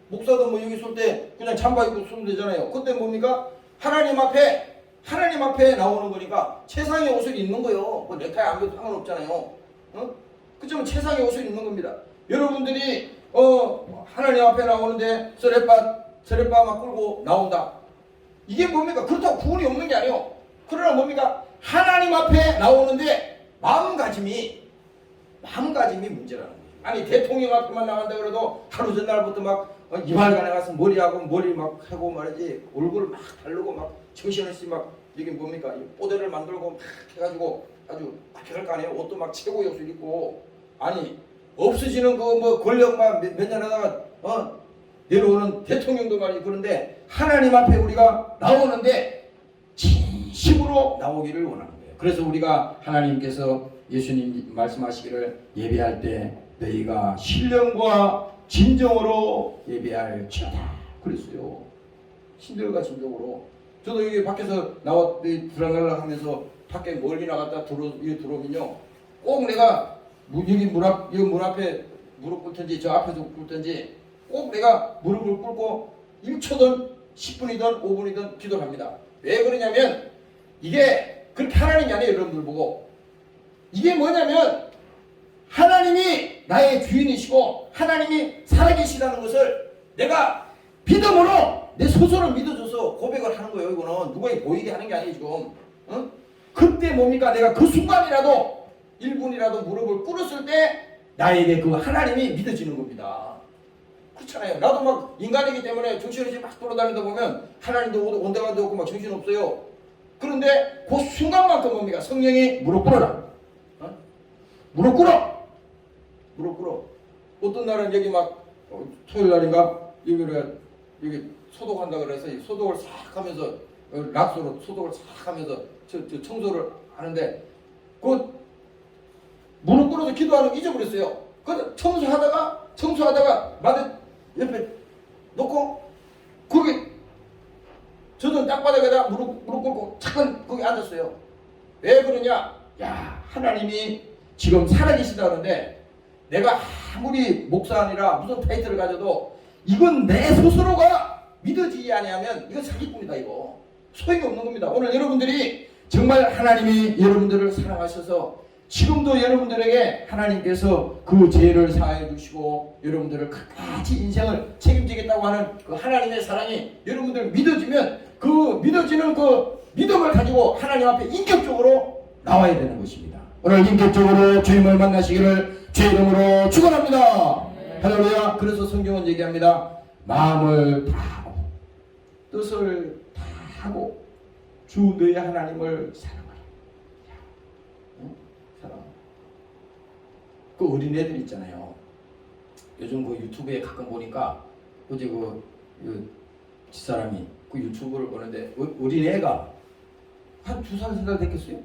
목사도 뭐 여기 쏠 때 그냥 잠바 입고 쏘면 되잖아요. 그때 뭡니까? 하나님 앞에 나오는 거니까 최상의 옷을 입는 거예요. 뭐 넥타이 안 입어도 상관없잖아요. 그렇지만 최상의 옷을 입는 겁니다. 여러분들이 하나님 앞에 나오는데 서렛바 막 끌고 나온다. 이게 뭡니까? 그렇다고 구원이 없는 게 아니에요. 그러나 뭡니까? 하나님 앞에 나오는데 마음가짐이 문제라는 거예요. 아니 대통령 앞에만 나간다 그래도 하루 전날부터 막 이발관에 가서 머리 막 하고 말이지 얼굴 막 바르고 막 정신없이 막 이게 뭡니까? 뽀대를 만들고 막 해가지고 아주 막혀갈 거 아니에요. 옷도 막 최고의 옷을 입고 아니 없어지는 그 뭐 권력만 몇 년 하다가 내려오는 대통령도 말이 그런데 하나님 앞에 우리가 나오는데 진심으로 나오기를 원하는 거예요. 그래서 우리가 하나님께서 예수님 말씀하시기를 예배할 때 너희가 신령과 진정으로 예배할지어다 그랬어요. 신령과 진정으로. 저도 여기 밖에서 들어가려 하면서 밖에 멀리 나갔다 들어오면요 꼭 내가 여기 문 앞에 무릎 꿇든지 저 앞에서 꿇든지 꼭 내가 무릎을 꿇고 1초든 10분이든 5분이든 기도를 합니다. 왜 그러냐면 이게 그렇게 하나님이 아니에요. 여러분들 보고 이게 뭐냐면 하나님이 나의 주인이시고 하나님이 살아계시다는 것을 내가 믿음으로 내 스스로 믿어줘서 고백을 하는 거예요. 이거는 누구에게 보이게 하는 게 아니에요. 지금 그때 뭡니까? 내가 그 순간이라도 1분이라도 무릎을 꿇었을 때 나에게 그 하나님이 믿어지는 겁니다. 그렇잖아요. 나도 막 인간이기 때문에 정신없이 막 돌아다니다 보면 하나님도 온데간데 없고 막 정신없어요. 그런데 그 순간만큼 뭡니까? 성령이 무릎 꿇어라. 무릎 꿇어. 어떤 날은 여기 막 토요일 날인가 여기 소독한다 그래서 소독을 싹 하면서 락소로 소독을 싹 하면서 저 청소를 하는데 그 무릎 꿇어서 기도하는 거 잊어버렸어요. 그 청소하다가 마대 옆에 놓고 거기 저도 땅바닥에다 무릎 꿇고 잠깐 거기 앉았어요. 왜 그러냐? 야 하나님이 지금 살아계시다 그러는데 내가 아무리 목사 아니라 무슨 타이틀을 가져도 이건 내 스스로가 믿어지지 아니하면 이건 사기꾼이다. 이거 소용이 없는 겁니다. 오늘 여러분들이 정말 하나님이 여러분들을 사랑하셔서 지금도 여러분들에게 하나님께서 그 죄를 사하여 주시고 여러분들을 끝까지 인생을 책임지겠다고 하는 그 하나님의 사랑이 여러분들 믿어지면 그 믿어지는 그 믿음을 가지고 하나님 앞에 인격적으로 나와야 되는 것입니다. 오늘 인격적으로 주님을 만나시기를 주의 이름으로 축원합니다. 할렐루야. 그래서 성경은 얘기합니다. 마음을 다하고 뜻을 다하고 주 너의 하나님을 사랑하라. 사랑. 그 어린애들 있잖아요. 요즘 그 유튜브에 가끔 보니까 어제 그 집사람이 그 유튜브를 보는데 어린애가 한 2살 3살 됐겠어요?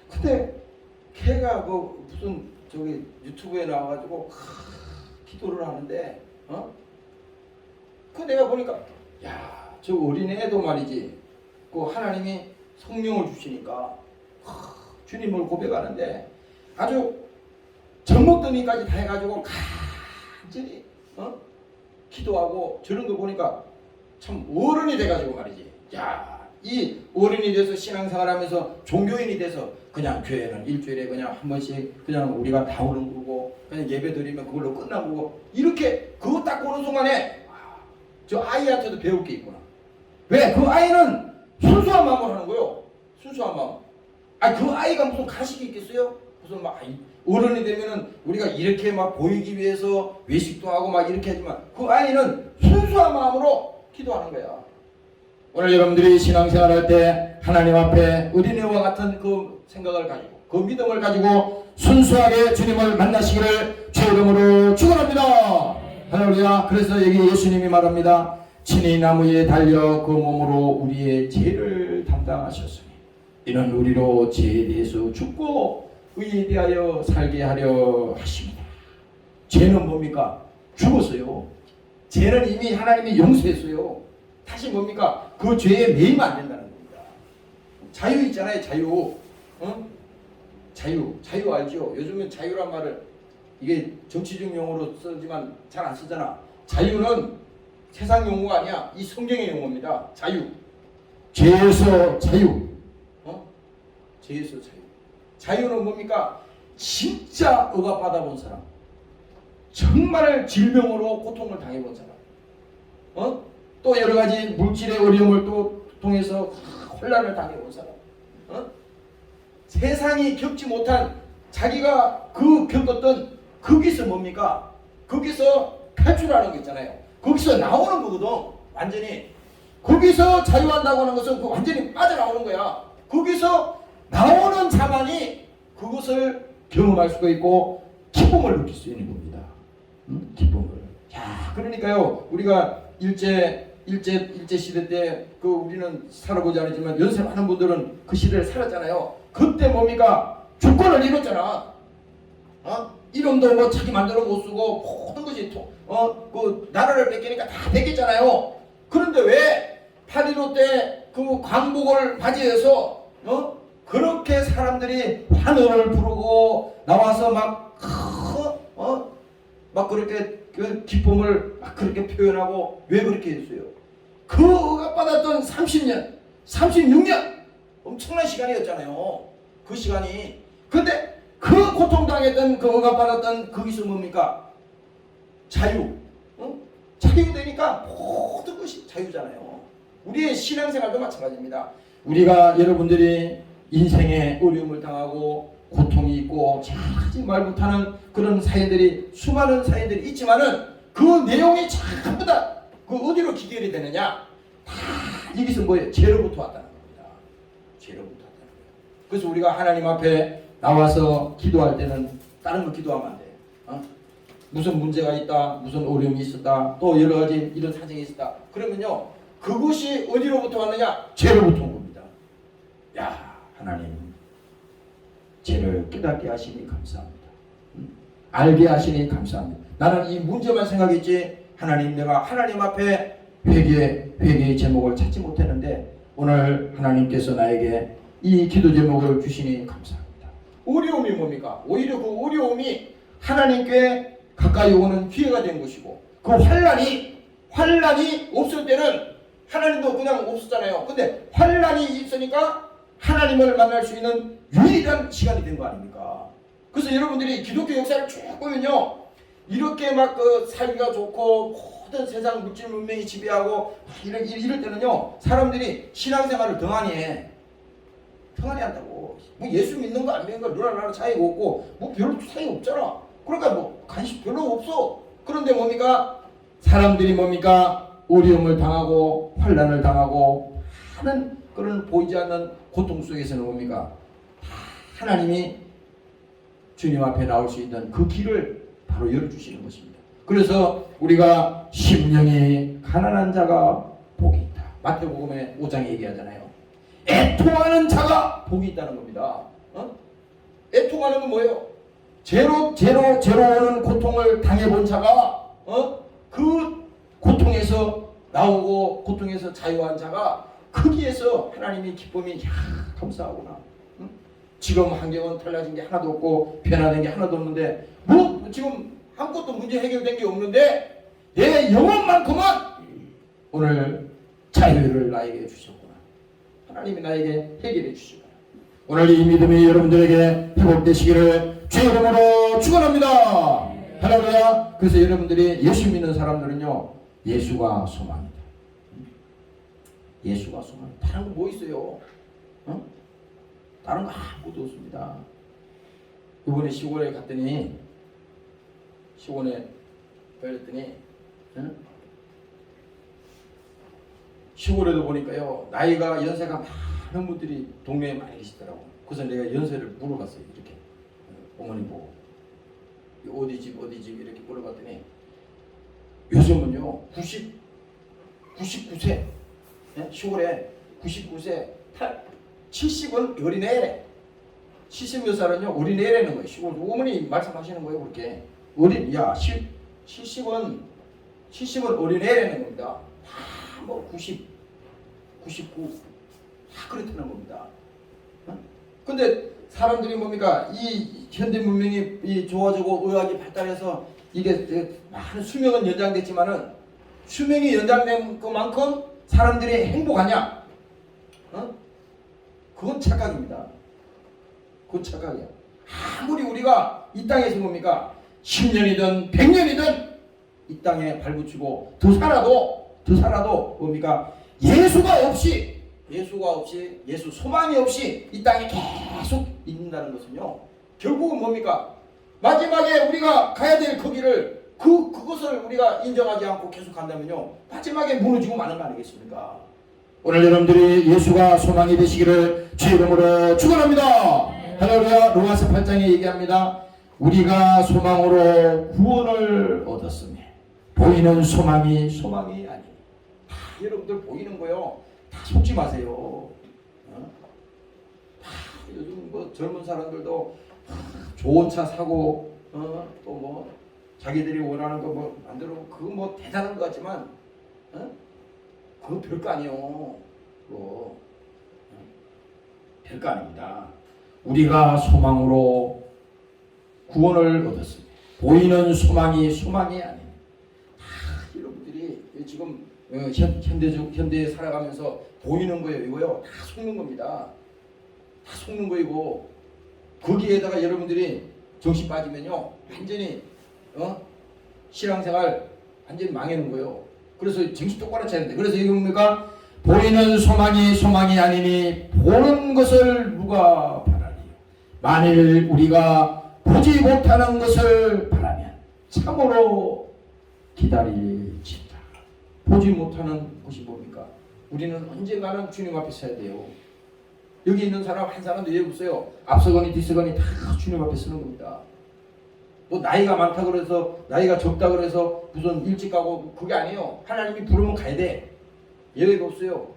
근데 걔가 그 무슨 저기 유튜브에 나와가지고 기도를 하는데 그 내가 보니까 야 저 어린애도 말이지 그 하나님이 성령을 주시니까 주님을 고백하는데 아주 젖먹더니까지 다 해가지고 간절히 기도하고 저런 거 보니까 참 어른이 돼가지고 말이지. 야, 이 어른이 돼서 신앙생활하면서 종교인이 돼서 그냥 교회는 일주일에 그냥 한 번씩 그냥 우리가 다 오는 거고 그냥 예배 드리면 그걸로 끝난 거고 이렇게 그거 딱 보는 순간에 저 아이한테도 배울 게 있구나. 왜? 그 아이는 순수한 마음으로 하는 거요. 순수한 마음. 그 아이가 무슨 가식이 있겠어요? 무슨 막 어른이 되면은 우리가 이렇게 막 보이기 위해서 외식도 하고 막 이렇게 하지만 그 아이는 순수한 마음으로 기도하는 거야. 오늘 여러분들이 신앙생활할 때 하나님 앞에 어린애와 같은 그 생각을 가지고 그 믿음을 가지고 순수하게 주님을 만나시기를 주 이름으로 축원합니다. 할렐루야. 그래서 여기 예수님이 말합니다. 친히 나무에 달려 그 몸으로 우리의 죄를 담당하셨으니 이는 우리로 죄에 대해서 죽고 의에 대하여 살게 하려 하십니다. 죄는 뭡니까? 죽었어요. 죄는 이미 하나님이 용서했어요. 다시 뭡니까? 그 죄에 매이면 안 된다는 겁니다. 자유 있잖아요. 자유. 자유 알죠? 요즘은 자유란 말을 이게 정치적 용어로 쓰지만 잘 안 쓰잖아. 자유는 세상 용어가 아니야. 이 성경의 용어입니다. 자유. 죄에서 자유. 죄에서 자유. 자유는 뭡니까? 진짜 억압받아 본 사람. 정말 질병으로 고통을 당해본 사람. 또 여러 가지 물질의 어려움을 또 통해서 혼란을 당해본 사람. 세상이 겪지 못한 자기가 겪었던 거기서 뭡니까? 거기서 탈출하는 거 있잖아요. 거기서 나오는 거거든. 완전히. 거기서 자유한다고 하는 것은 완전히 빠져나오는 거야. 거기서 나오는 자만이 그것을 경험할 수가 있고 기쁨을 느낄 수 있는 겁니다. 기쁨을. 야, 그러니까요. 우리가 일제 시대 때 우리는 살아보지 않았지만 연세 많은 분들은 그 시대를 살았잖아요. 그때 뭡니까? 주권을 잃었잖아. 이름도 뭐 자기 마음대로 못 쓰고 모든 것이 그 나라를 뺏기니까 다 뺏겼잖아요. 그런데 왜 8.15 때 그 광복을 맞이해서 그렇게 사람들이 환호를 부르고 나와서 막 그렇게 그 기쁨을 막 그렇게 표현하고 왜 그렇게 했어요? 그 억압받았던 30년, 36년 엄청난 시간이었잖아요. 그 시간이. 근데 그 고통당했던 그 억압받았던 거기서 뭡니까? 자유. 자유되니까 모든 것이 자유잖아요. 우리의 신앙생활도 마찬가지입니다. 우리가 여러분들이 인생에 어려움을 당하고 고통이 있고 잘하지 말 못하는 그런 사연들이 수많은 사연들이 있지만은 그 내용이 전부 다 그 어디로 기결이 되느냐? 다 여기서 뭐예요? 죄로부터 왔다는 겁니다. 죄로부터 왔다는 거예요. 그래서 우리가 하나님 앞에 나와서 기도할 때는 다른 거 기도하면 안 돼. 무슨 문제가 있다, 무슨 어려움이 있었다, 또 여러 가지 이런 사정이 있었다. 그러면요, 그것이 어디로부터 왔느냐? 죄로부터 온 겁니다. 야, 하나님, 죄를 깨닫게 하시니 감사합니다. 알게 하시니 감사합니다. 나는 이 문제만 생각했지, 하나님, 내가 하나님 앞에 회개의 제목을 찾지 못했는데, 오늘 하나님께서 나에게 이 기도 제목을 주시니 감사합니다. 어려움이 뭡니까? 오히려 그 어려움이 하나님께 가까이 오는 기회가 된 것이고, 그 환란이 없을 때는 하나님도 그냥 없었잖아요. 근데 환란이 있으니까 하나님을 만날 수 있는 유일한 시간이 된 거 아닙니까? 그래서 여러분들이 기독교 역사를 쭉 보면요, 이렇게 막 살기가 좋고 모든 세상 물질 문명이 지배하고 이럴 때는요, 사람들이 신앙생활을 등한히 한다고. 뭐 예수 믿는 거 안 믿는 거 너랑 나랑 차이가 없고 뭐 별로 차이가 없잖아. 그러니까 뭐 관심 별로 없어. 그런데 뭡니까? 사람들이 뭡니까? 어려움을 당하고 환난을 당하고 하는 그런 보이지 않는 고통 속에서는 뭡니까? 하나님이 주님 앞에 나올 수 있는 그 길을 바로 열어주시는 것입니다. 그래서 우리가 심령이 가난한 자가 복이 있다. 마태복음의 5장에 얘기하잖아요. 애통하는 자가 복이 있다는 겁니다. 애통하는 건 뭐예요? 죄로 오는 고통을 당해본 자가 그 고통에서 나오고 고통에서 자유한 자가 거기에서 하나님이 기쁨이 감사하구나. 지금 환경은 달라진 게 하나도 없고 변화된 게 하나도 없는데 뭐 지금 아무것도 문제 해결된 게 없는데 내 영혼만큼은 오늘 자유를 나에게 주셨구나. 하나님이 나에게 해결해 주시구나. 오늘 이 믿음이 여러분들에게 회복되시기를 주의 이름으로 축원합니다. 할렐루야. 그래서 여러분들이 예수 믿는 사람들은요, 예수가 소망이다. 예수가 소망이다. 다른 거 뭐 있어요? 다른 거 아무것도 없습니다. 이번에 시골에 갔더니 시골에 걸렸더니 시골에도 보니까요, 나이가 연세가 많은 분들이 동네에 많이 계시더라고. 그래서 내가 연세를 물어봤어요. 이렇게 어머니 보고 어디 집 이렇게 물어봤더니 요즘은요 99세 시골에 99세 70은 어린애래. 70몇 살은요 어린애라는 거예요. 시골 어머니 말씀하시는 거예요. 그렇게 70은 어린애라는 겁니다. 다 뭐 90, 99 다 그렇다는 겁니다. 근데 사람들이 뭡니까? 이 현대 문명이 이 좋아지고 의학이 발달해서 이게 많은 수명은 연장됐지만은 수명이 연장된 것만큼 사람들이 행복하냐? 그건 착각입니다. 그건 착각이야. 아무리 우리가 이 땅에서 뭡니까? 10년이든 100년이든 이 땅에 발붙이고 더 살아도 뭡니까? 예수가 없이 예수 소망이 없이 이 땅에 계속 있는다는 것은요, 결국은 뭡니까? 마지막에 우리가 가야 될 거기를 그것을 우리가 인정하지 않고 계속 간다면요, 마지막에 무너지고 마는 거 아니겠습니까? 오늘 여러분들이 예수가 소망이 되시기를 주의 이름으로 축원합니다. 할렐루야. 로마서 8장에 얘기합니다. 우리가 소망으로 구원을 얻었으며 보이는 소망이 아니. 여러분들 보이는 거요, 다 속지 마세요. 요즘 뭐 젊은 사람들도 좋은 차 사고 또 뭐 자기들이 원하는 거 뭐 만들고 그거 뭐 대단한 것 같지만 그거 별거 아니에요. 그거 별거 아닙니다. 우리가 소망으로 구원을 얻었습니다. 보이는 소망이 아닙니다. 여러분들이 지금 현대에 살아가면서 보이는 거예요. 이거요, 다 속는 겁니다. 다 속는 거이고, 거기에다가 여러분들이 정신 빠지면요 완전히 신앙생활 완전히 망하는 거예요. 그래서 정신 똑바로 차야 돼. 그래서 이게 뭡니까? 보이는 소망이 아니니 보는 것을 누가 바라리요. 만일 우리가 보지 못하는 것을 바라면 참으로 기다릴지다. 보지 못하는 것이 뭡니까? 우리는 언젠가는 주님 앞에 서야 돼요. 여기 있는 사람 한 사람도 왜 없어요? 앞서거니 뒤서거니 다 주님 앞에 서는 겁니다. 뭐 나이가 많다 그래서, 나이가 적다 그래서 무슨 일찍 가고 그게 아니에요. 하나님이 부르면 가야 돼. 예외가 없어요.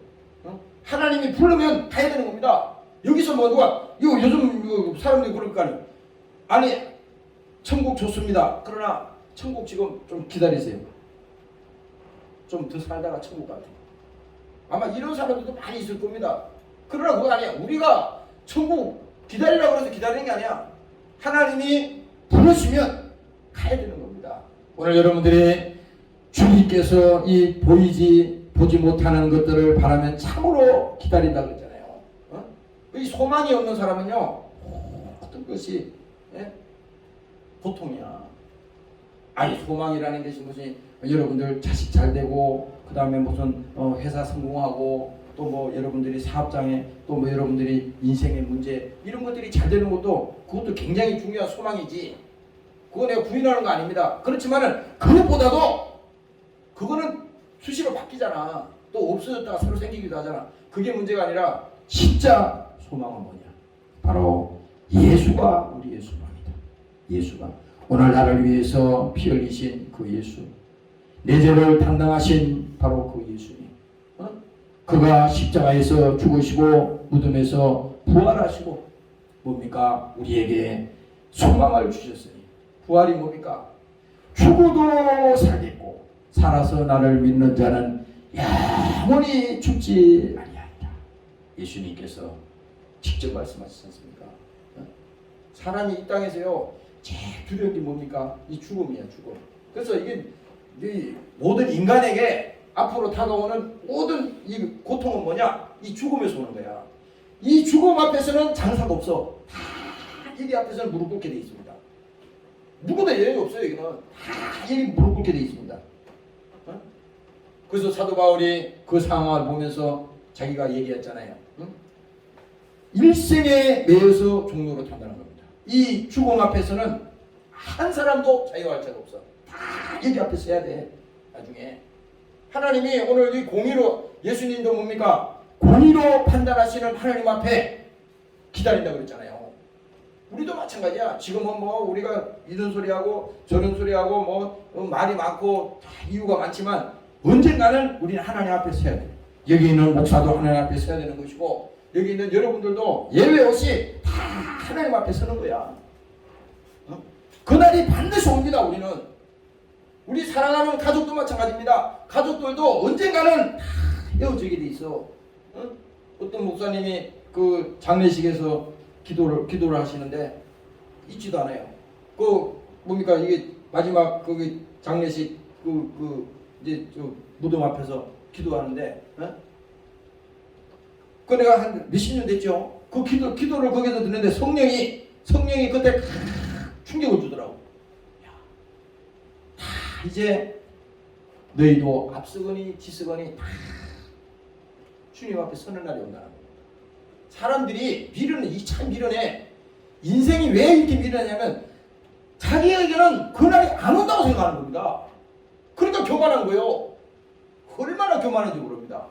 하나님이 부르면 가야 되는 겁니다. 여기서 뭐 누가 이거 요즘 사람들이 그럴 거 아니 천국 좋습니다. 그러나 천국 지금 좀 기다리세요. 좀 더 살다가 천국 가세요. 아마 이런 사람들도 많이 있을 겁니다. 그러나 그거 아니야. 우리가 천국 기다리라고 해서 기다리는 게 아니야. 하나님이 부르시면 가야 되는 겁니다. 오늘 여러분들이 주님께서 이 보지 못하는 것들을 바라면 참으로 기다린다 그랬잖아요. 이 소망이 없는 사람은요, 어떤 것이 고통이야. 아니 소망이라는 것이 무슨 여러분들 자식 잘 되고, 그 다음에 무슨 회사 성공하고, 또 뭐 여러분들이 사업장에, 또 뭐 여러분들이 인생의 문제, 이런 것들이 잘 되는 것도 그것도 굉장히 중요한 소망이지. 그거 내가 부인하는 거 아닙니다. 그렇지만은 그것보다도 그거는 수시로 바뀌잖아. 또 없어졌다가 새로 생기기도 하잖아. 그게 문제가 아니라 진짜 소망은 뭐냐? 바로 예수가 우리의 소망이다. 예수가 오늘 나를 위해서 피 흘리신 그 예수, 내 죄를 담당하신 바로 그 예수님, 그가 십자가에서 죽으시고 무덤에서 부활하시고 뭡니까? 우리에게 소망을 주셨으니 부활이 뭡니까? 죽어도 살겠고 살아서 나를 믿는 자는 영원히 죽지 아니하리라. 예수님께서 직접 말씀하시지 않습니까? 사람이 이 땅에서요 제일 두려운 게 뭡니까? 이 죽음이야, 죽음. 그래서 이게 모든 인간에게 앞으로 다가오는 모든 이 고통은 뭐냐? 이 죽음에서 오는 거야. 이 죽음 앞에서는 장사가 없어. 다 여기 앞에서는 무릎 꿇게 돼 있습니다. 누구도 예외 없어요. 여기는 다 여기 무릎 꿇게 돼 있습니다. 그래서 사도 바울이 그 상황을 보면서 자기가 얘기했잖아요. 일생에 매여서 종로로 탄다는 겁니다. 이 죽음 앞에서는 한 사람도 자유할 자가 없어. 다 여기 앞에서 해야 돼. 나중에 하나님이 오늘 이 공의로, 예수님도 뭡니까? 공의로 판단하시는 하나님 앞에 기다린다고 그랬잖아요. 우리도 마찬가지야. 지금은 뭐 우리가 이런 소리하고 저런 소리하고 뭐 말이 많고 이유가 많지만 언젠가는 우리는 하나님 앞에 서야 돼. 여기 있는 목사도 하나님 앞에 서야 되는 것이고 여기 있는 여러분들도 예외 없이 다 하나님 앞에 서는 거야. 그날이 반드시 옵니다. 우리는. 우리 사랑하는 가족도 마찬가지입니다. 가족들도 언젠가는 다 헤어지게 돼 있어. 어떤 목사님이 그 장례식에서 기도를 하시는데 잊지도 않아요. 그 뭡니까 이게 마지막 그 장례식 이제 저 무덤 앞에서 기도하는데, 그 내가 한 몇십 년 됐죠. 그 기도를 거기서 듣는데 성령이 그때 충격을 주더라고. 다 이제 너희도 앞서거니 뒤서거니 다 주님 앞에 서는 날이 온다는 거예요. 사람들이 참 미련해. 인생이 왜 이렇게 미련하냐면 자기에게는 그날이 안 온다고 생각하는 겁니다. 그러니까 교만한 거예요. 얼마나 교만한지 모릅니다.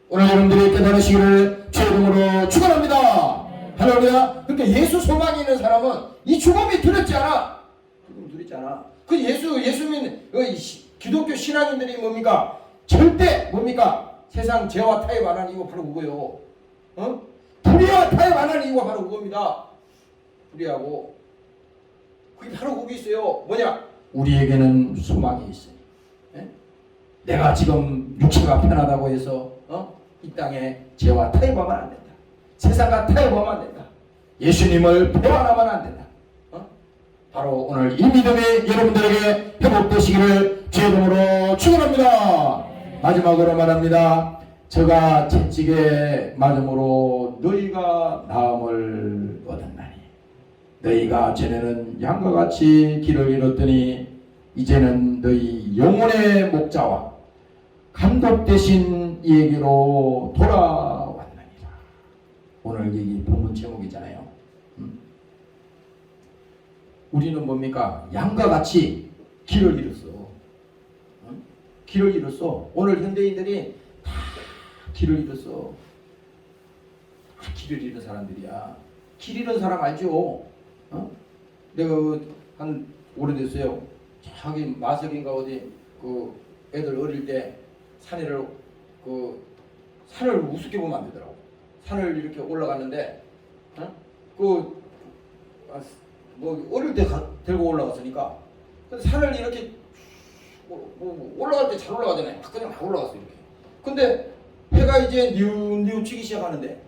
오늘 여러분들이 깨달으시기를 주의 이름으로 축원합니다. 할렐루야. 그러니까 예수 소망이 있는 사람은 이 죽음이 두렵지 않아. 죽음이 두렵지 않아. 그 예수민 기독교 신앙인들이 뭡니까? 절대 뭡니까? 세상 죄와 타협 안 하는 이유가 바로 그거예요. 불의와 타협 안 하는 이유가 바로 그겁니다. 불의하고 그게 바로 거기 있어요. 뭐냐? 우리에게는 소망이 있으니. 내가 지금 육체가 편하다고 해서 이 땅에 죄와 타협하면 안 된다. 세상과 타협하면 안 된다. 예수님을 배반하면 안 된다. 바로 오늘 이 믿음이 여러분들에게 회복되시기를 주의 이름으로 축원합니다. 마지막으로 말합니다. 저가 채찍에 맞음으로 너희가 나음을 얻었나니 너희가 전에는 양과 같이 길을 잃었더니 이제는 너희 영혼의 목자와 감독 되신 이에게로 돌아왔나니라. 오늘 이 본문 제목이잖아요. 우리는 뭡니까? 양과 같이 길을 잃었어. 길을 잃었어. 오늘 현대인들이 다 길을 잃었어. 다 길을 잃은 사람들이야. 길 잃은 사람 알죠? 내가 한 오래됐어요. 저기 마석인가 어디 그 애들 어릴 때 산을 우습게 보면 안 되더라고. 산을 이렇게 올라갔는데 뭐 어릴 때 들고 올라갔으니까 산을 이렇게 올라갈 때 잘 올라가잖아요. 그냥 막 올라갔어 이렇게. 근데 해가 이제 뉘우치기 시작하는데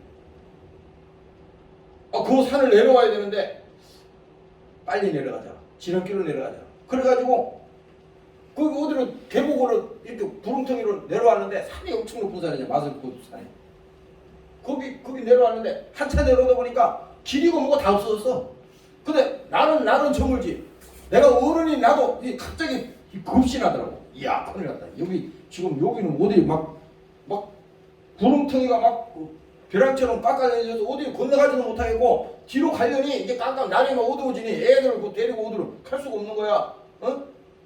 그 산을 내려와야 되는데 빨리 내려가자. 지름길로 내려가자. 그래가지고 그 어디로 계곡으로 이렇게 구름텅이로 내려왔는데 산이 엄청 높은 산이냐. 마석고 산이. 거기 내려왔는데 한참 내려오다 보니까 길이고 뭐고 다 없어졌어. 근데 나는 저물지. 내가 어른이 나도 갑자기 급시 나더라고. 이야 큰일 났다. 여기는 어디 막 구름텅이가 막 벼랑처럼 깎아내려서 어디 건너가지도 못하겠고 뒤로 가려니 이게 깜깜 날이 막 어두워지니 애들 데리고 어디로 갈 수가 없는 거야.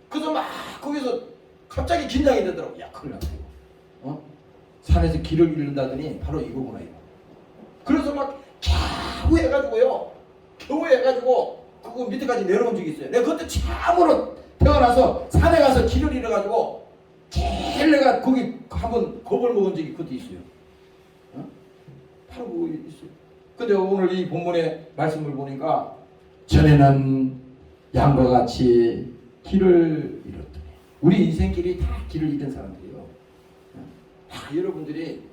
그래서 막 거기서 갑자기 긴장이 되더라고. 야 큰일 났다. 산에서 길을 잃는다더니 바로 이거구나 이거. 그래서 막 겨우 해가지고 그 밑에까지 내려온 적이 있어요. 내가 그때 참으로 태어나서 산에 가서 길을 잃어가지고 제일 내가 거기 한번 겁을 먹은 적이 그때 있어요. 바로 그거 있어요. 근데 오늘 이 본문의 말씀을 보니까 전에는 양과 같이 길을 잃었더니, 우리 인생길이 다 길을 잃은 사람들이에요. 다 여러분들이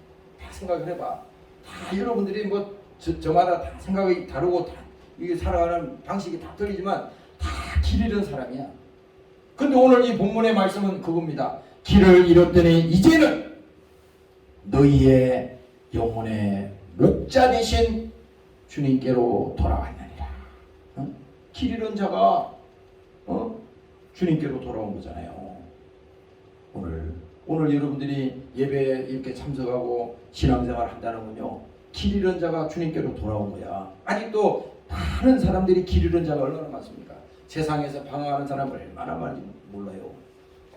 다 생각을 해봐. 다 여러분들이 뭐 저마다 다 생각이 다르고 다 이게 살아가는 방식이 다 틀리지만 다 길 잃은 사람이야. 근데 오늘 이 본문의 말씀은 그겁니다. 길을 잃었더니 이제는 너희의 영혼의 목자 되신 주님께로 돌아왔느니라. 길 잃은 자가 주님께로 돌아온 거잖아요. 오늘 여러분들이 예배에 이렇게 참석하고 신앙생활을 한다는군요. 길 잃은 자가 주님께로 돌아온 거야. 아직도 많은 사람들이 길 잃은 자가 얼마나 많습니까? 세상에서 방황하는 사람을 얼마나 많이 몰라요.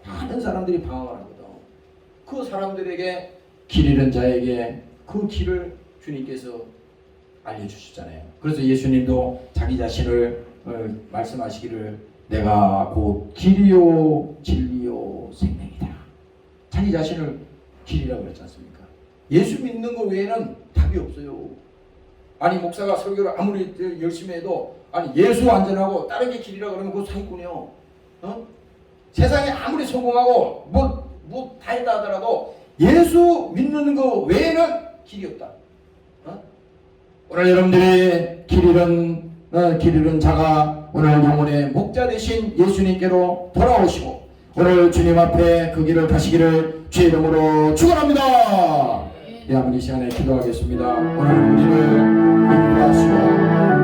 많은 사람들이 방황을 하거든. 그 사람들에게 길 잃은 자에게 그 길을 주님께서 알려주시잖아요. 그래서 예수님도 자기 자신을 말씀하시기를 내가 곧 길이요 진리요 생명이다. 자기 자신을 길이라고 그랬지 않습니까? 예수 믿는 것 외에는 답이 없어요. 아니 목사가 설교를 아무리 열심히 해도 아니 예수 안전하고 다른 게 길이라고 그러면 그거 사기꾼이요. 세상에 아무리 성공하고 뭐 다 했다 하더라도 예수 믿는 것 외에는 길이 없다. 오늘 여러분들이 길 잃은 자가 오늘 영혼의 목자 되신 예수님께로 돌아오시고 오늘 주님 앞에 그 길을 가시기를 주의 이름으로 축원합니다. 예, 아버지 이 시간에 기도하겠습니다. 오늘 우리를 인도하시고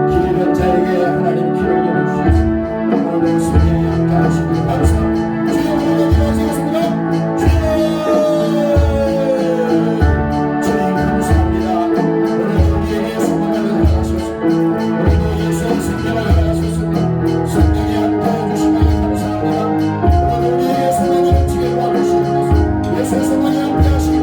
길 잃은 자에게 하나님 길을 열어주시겠습니다. 오늘 성령이 함께 하시길 감사합니다. 주의 이름으로 기도하시겠습니다. 주님 감사합니다. 오늘 우리에게 성령을 허락하셨습니다. 오늘도 예수의 생명을 허락하셨습니다. 성령이 함께 해주시길 감사합니다. 오늘 우리에게 성령을 움직이게 도와주시옵소서. 예수의 성령이 함께 하시길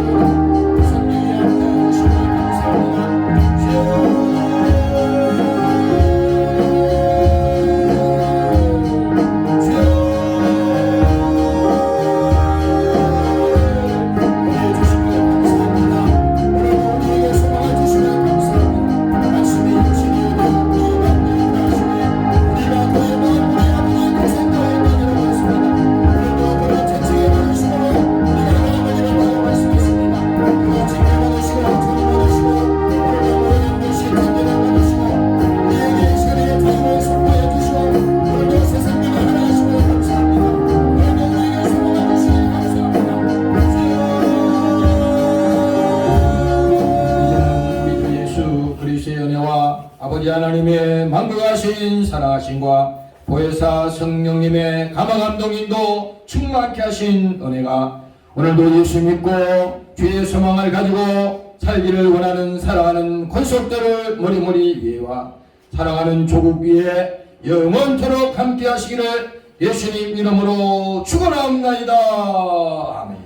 아버지 하나님의 만극하신 사랑하심과 보혜사 성령님의 감화감동인도 충만케 하신 은혜가 오늘도 예수 믿고 주의 소망을 가지고 살기를 원하는 사랑하는 권속들을 머리머리 위에와 사랑하는 조국 위에 영원토록 함께 하시기를 예수님 이름으로 축원합니다. 아멘.